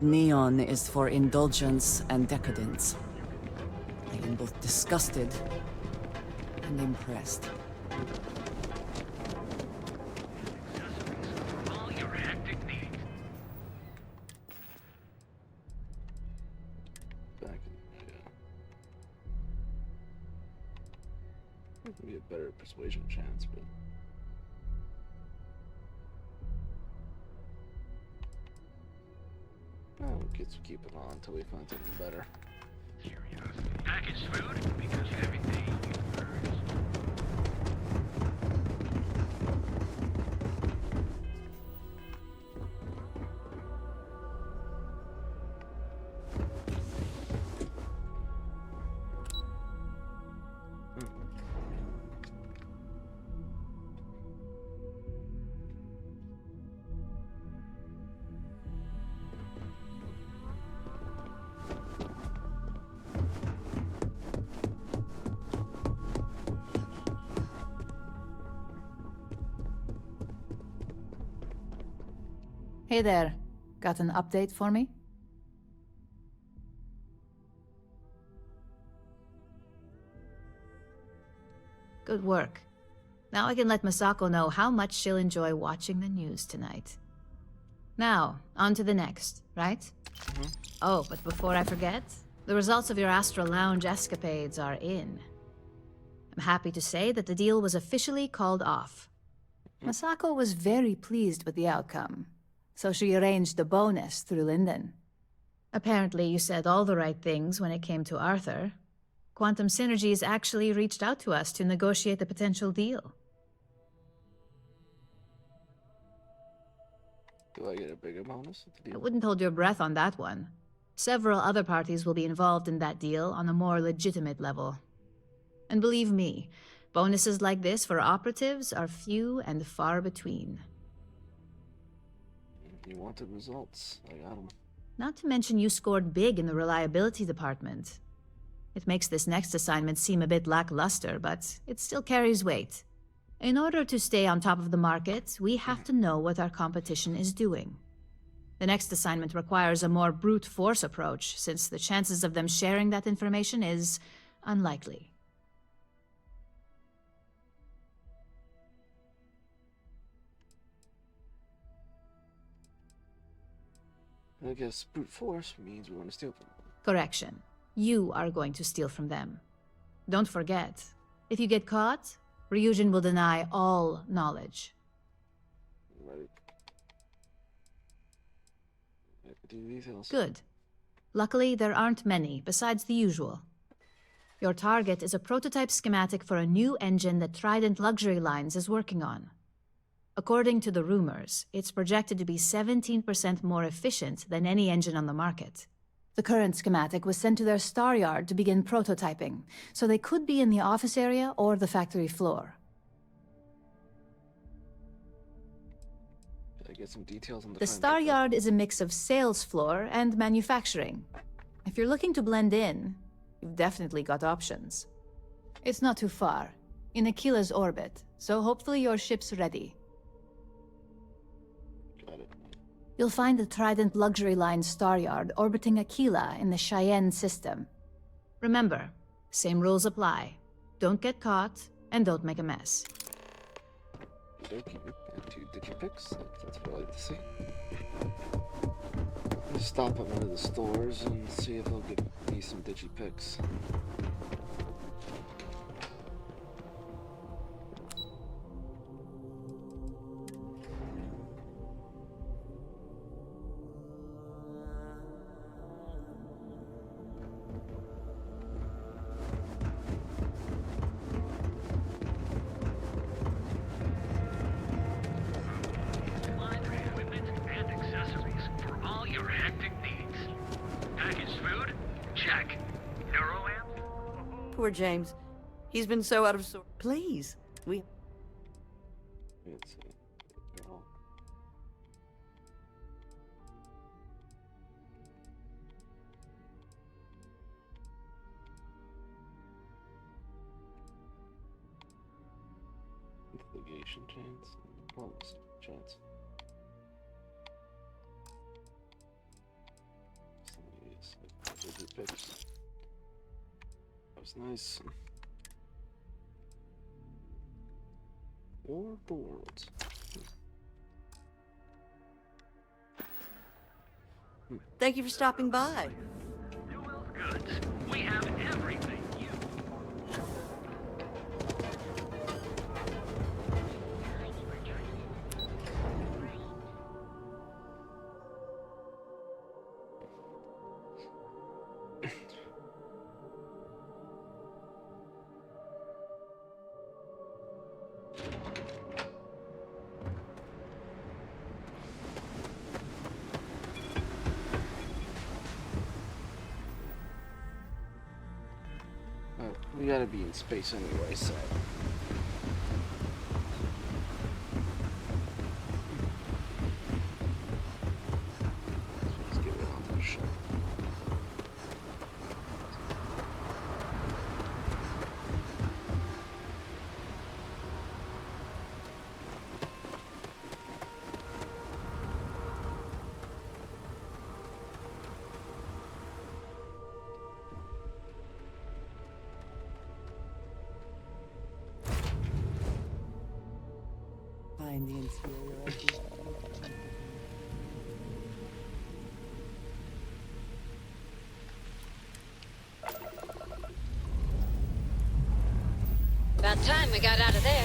Neon is for indulgence and decadence. I am both disgusted and impressed. All your hectic needs. Back in, yeah. Maybe a better persuasion chance, but well, we'll keep it on until we find something better. Packaged food because everything burns. Hey there. Got an update for me? Good work. Now I can let Masako know how much she'll enjoy watching the news tonight. Now, on to the next, right? Oh, but before I forget, the results of your Astral Lounge escapades are in. I'm happy to say that the deal was officially called off. Masako was very pleased with the outcome, so she arranged a bonus through Linden. Apparently, you said all the right things when it came to Arthur. Quantum Synergies actually reached out to us to negotiate the potential deal. Do I get a bigger bonus at the I deal? wouldn't hold your breath on that one. Several other parties will be involved in that deal on a more legitimate level. And believe me, bonuses like this for operatives are few and far between. You wanted results. I got them. Not to mention you scored big in the reliability department. It makes this next assignment seem a bit lackluster, but it still carries weight. In order to stay on top of the market, we have to know what our competition is doing. The next assignment requires a more brute force approach, since the chances of them sharing that information is unlikely. I guess brute force means we want to steal from them. Correction. You are going to steal from them. Don't forget, if you get caught, Ryujin will deny all knowledge. Right. Details. Good. Luckily, there aren't many, besides the usual. Your target is a prototype schematic for a new engine that Trident Luxury Lines is working on. According to the rumors, it's projected to be 17% more efficient than any engine on the market. The current schematic was sent to their star yard to begin prototyping, so they could be in the office area or the factory floor. Did I get some details on The star yard is a mix of sales floor and manufacturing. If you're looking to blend in, you've definitely got options. It's not too far, in Aquila's orbit, so hopefully your ship's ready. You'll find the Trident Luxury Line star yard orbiting Aquila in the Cheyenne system. Remember, same rules apply. Don't get caught, and don't make a mess. Okey-dokey. And 2 digipicks. That's what I like to see. Let's stop at one of the stores and see if they'll give me some digipicks. Poor James. He's been so out of sorts. Please, we... Let's see. Oh. Litigation chance. Bonus chance. Digipicks. That was nice. Or the world. Thank you for stopping by. Goods. We have everything you... We gotta be in space anyway, so... Let's get it on the ship. design the interior of the... About time we got out of there.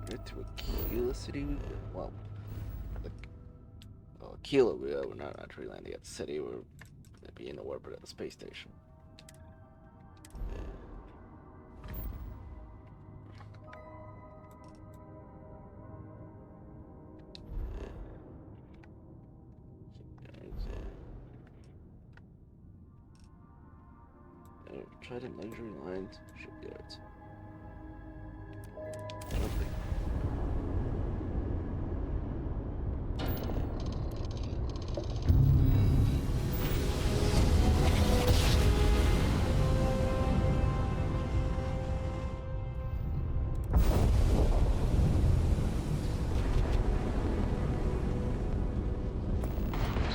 Get to Aquila City. Well, Aquila, we're not actually landing at the city. We're gonna be in orbit at the space station. Try to luxury lines, shipyards. Nothing.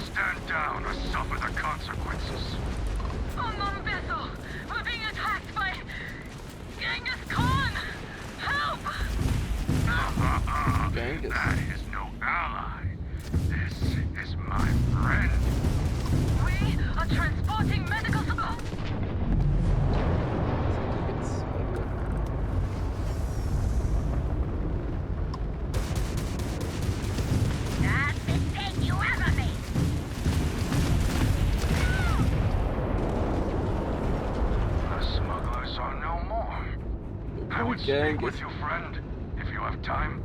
Stand down or suffer the consequences. Unknown vessel! We're being attacked by... Genghis Khan! Help! Genghis. That is no ally. This is my friend. We are transporting medical supplies! That's the mistake you ever made! The smugglers are no more. I would speak with you, friend, if you have time.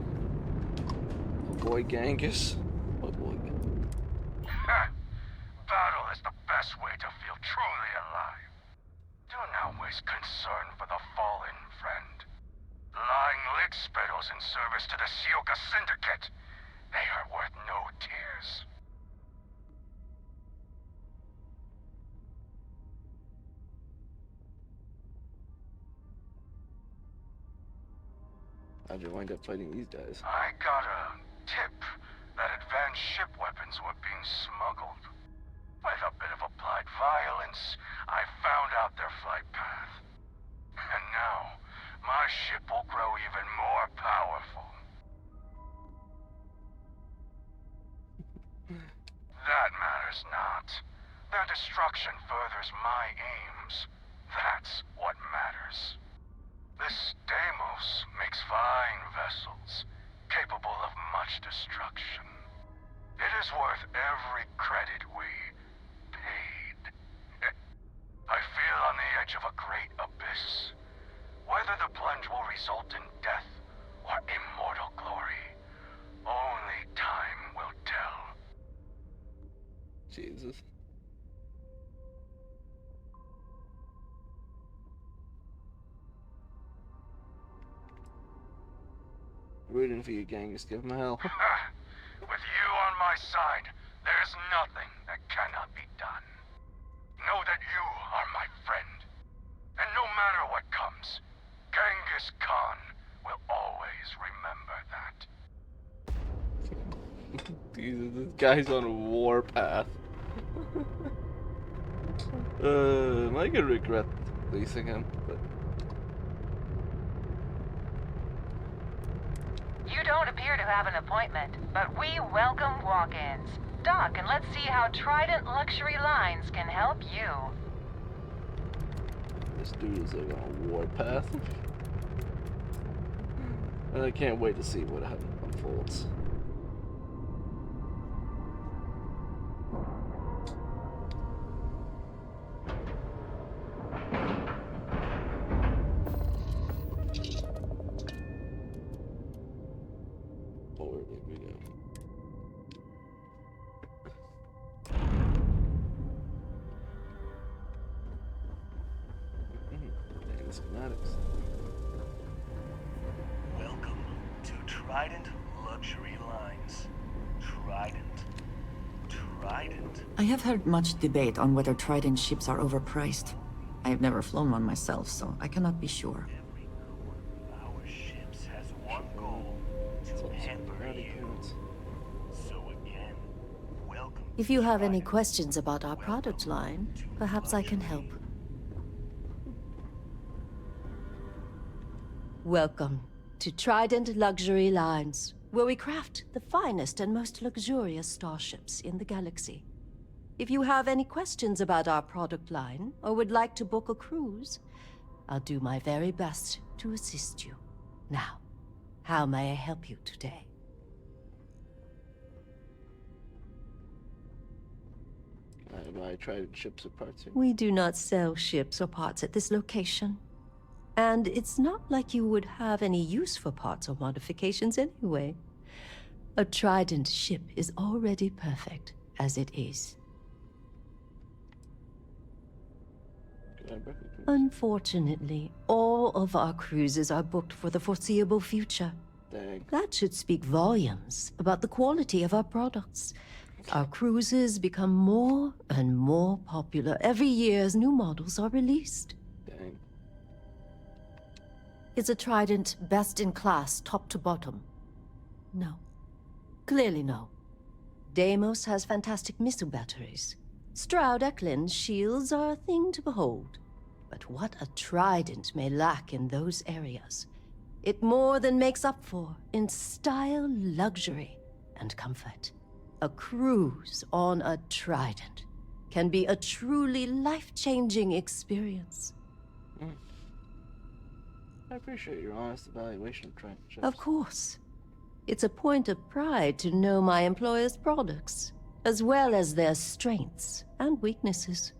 Boy Genghis. Oh boy. Battle is the best way to feel truly alive. Do not waste concern for the fallen, friend. Lying lick spittles in service to the Sioka Syndicate. They are worth no tears. How'd you wind up fighting these guys? I got a tip that advanced ship weapons were being smuggled. With a bit of applied violence, I found out their flight path. And now, my ship will grow even more powerful. That matters not. Their destruction furthers my aims. That's what matters. This Deimos makes fine vessels, capable of much destruction. It is worth every credit we paid. I feel on the edge of a great abyss. Whether the plunge will result in death or immortal glory, only time will tell. Jesus. Rooting for you, Genghis. Give him hell. With you on my side, there's nothing that cannot be done. Know that you are my friend. And no matter what comes, Genghis Khan will always remember that. Jesus, this guy's on a war path. Am I gonna regret leasing him? But You don't appear to have an appointment, but we welcome walk-ins. Dock, and let's see how Trident Luxury Lines can help you. this dude is like on a war path. And I can't wait to see what unfolds. Forward, here we go. Dang, the schematics. Welcome to Trident Luxury Lines. Trident. I have heard much debate on whether Trident ships are overpriced. I have never flown one myself, so I cannot be sure. Our ships has one goal, to hamper you. So again, welcome. If you have any questions about our product line, perhaps I can help. Welcome to Trident Luxury Lines, where we craft the finest and most luxurious starships in the galaxy. If you have any questions about our product line, or would like to book a cruise, I'll do my very best to assist you. Now, how may I help you today? I tried ships or parts here. We do not sell ships or parts at this location. And it's not like you would have any use for parts or modifications anyway. A Trident ship is already perfect as it is. Unfortunately, all of our cruises are booked for the foreseeable future. Dang. That should speak volumes about the quality of our products. Our cruises become more and more popular every year as new models are released. Dang. Is a Trident best in class, top to bottom? No. Clearly no. Deimos has fantastic missile batteries. Stroud Eklund's shields are a thing to behold. But what a Trident may lack in those areas, it more than makes up for in style, luxury, and comfort. A cruise on a Trident can be a truly life-changing experience. I appreciate your honest evaluation of Trident ships. Of course. It's a point of pride to know my employer's products, as well as their strengths and weaknesses.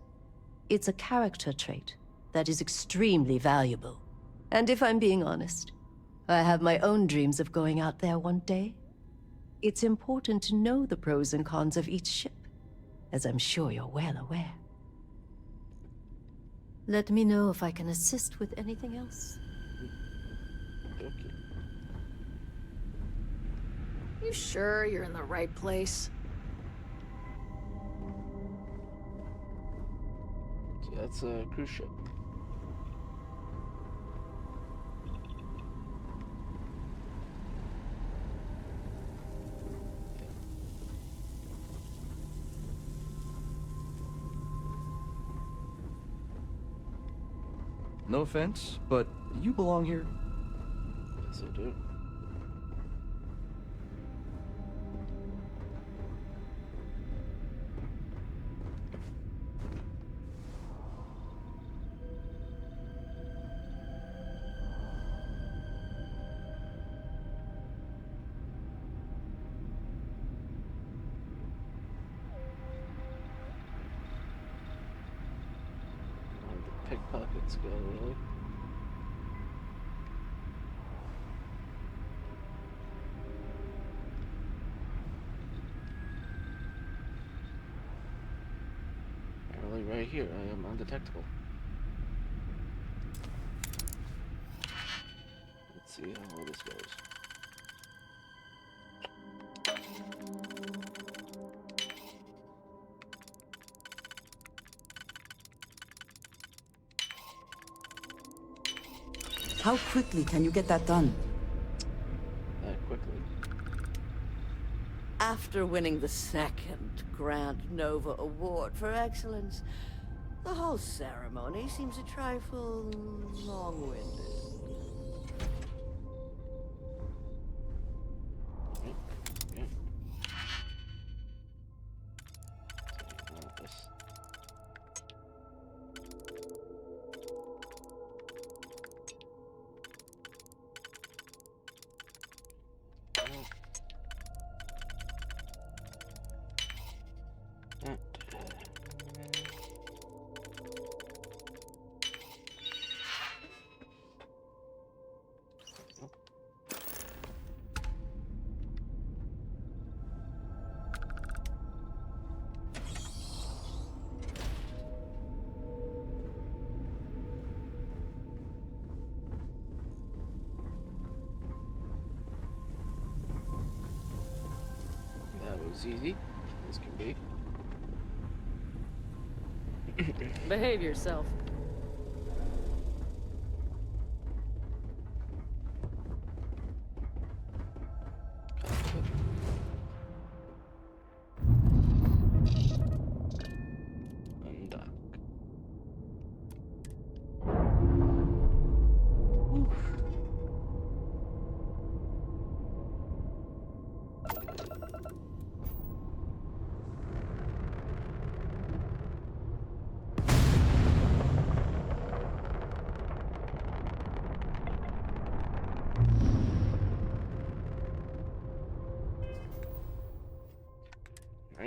It's a character trait that is extremely valuable. And if I'm being honest, I have my own dreams of going out there one day. It's important to know the pros and cons of each ship, as I'm sure you're well aware. Let me know if I can assist with anything else. Okay. You sure you're in the right place? So that's a cruise ship. No offense, but you belong here. Yes, I do. Pickpockets go, really? Apparently right here, I am undetectable. Let's see how well this goes. How quickly can you get that done? That quickly. After winning the second Grand Nova Award for Excellence, the whole ceremony seems a trifle long-winded. As easy as can be. Behave yourself.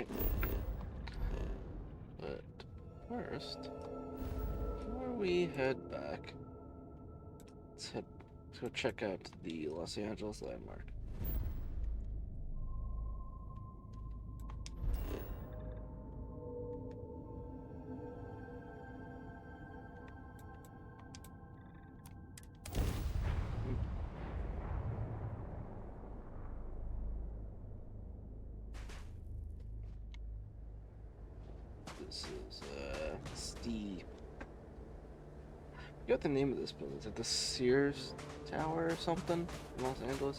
Alright. But first, before we head back, let's go check out the Los Angeles landmark. This is it's the, I forgot the name of this building. Is it the Sears Tower or something in Los Angeles?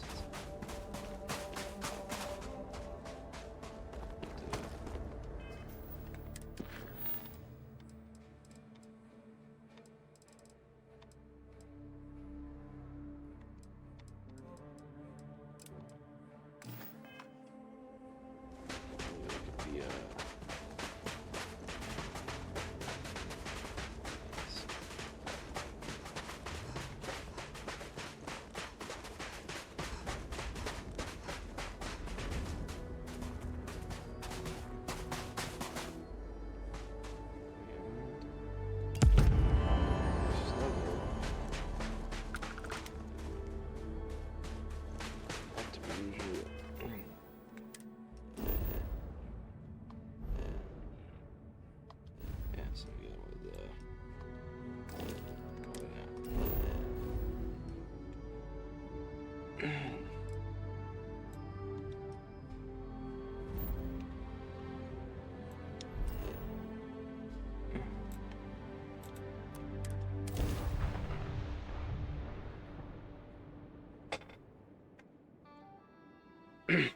You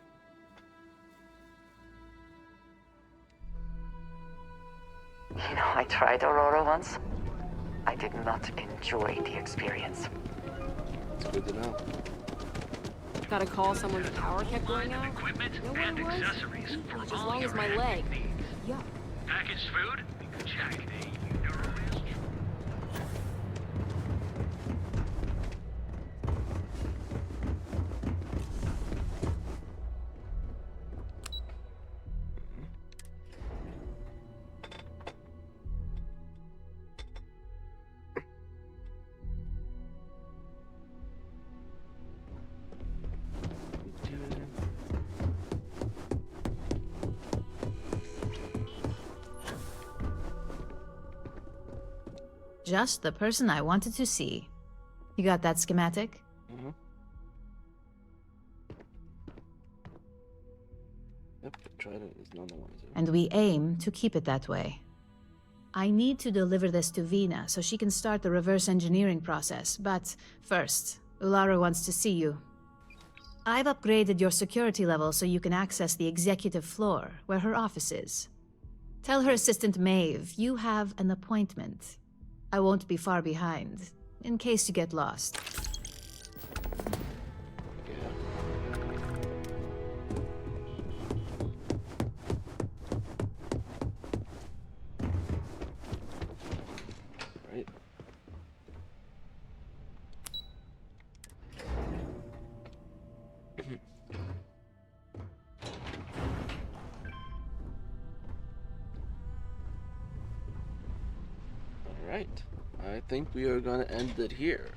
know, I tried Aurora once. I did not enjoy the experience. It's good to know. Got a call someone's power kept going out? No one was? As long as my leg. Yeah. Packaged food? Check. Just the person I wanted to see. You got that schematic? Mm-hmm. Yep, tried it. There's no one. And we aim to keep it that way. I need to deliver this to Vina so she can start the reverse engineering process, but first, Ulara wants to see you. I've upgraded your security level so you can access the executive floor, where her office is. Tell her assistant Maeve you have an appointment. I won't be far behind, in case you get lost. Right. Alright, I think we are going to end it here.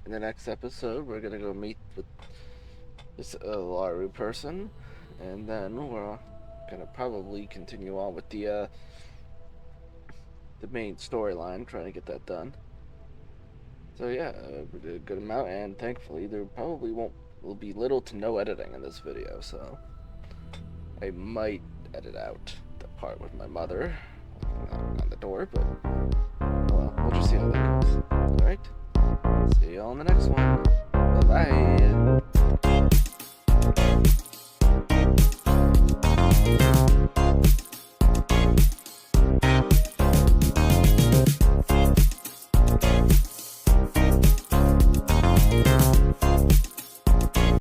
In the next episode, we're going to go meet with this Laru person, and then we're going to probably continue on with the main storyline, trying to get that done. So yeah, we did a good amount, and thankfully there probably will be little to no editing in this video, so I might edit out the part with my mother on the door, but well, we'll just see how that goes. Alright, see you all in the next one. Bye-bye.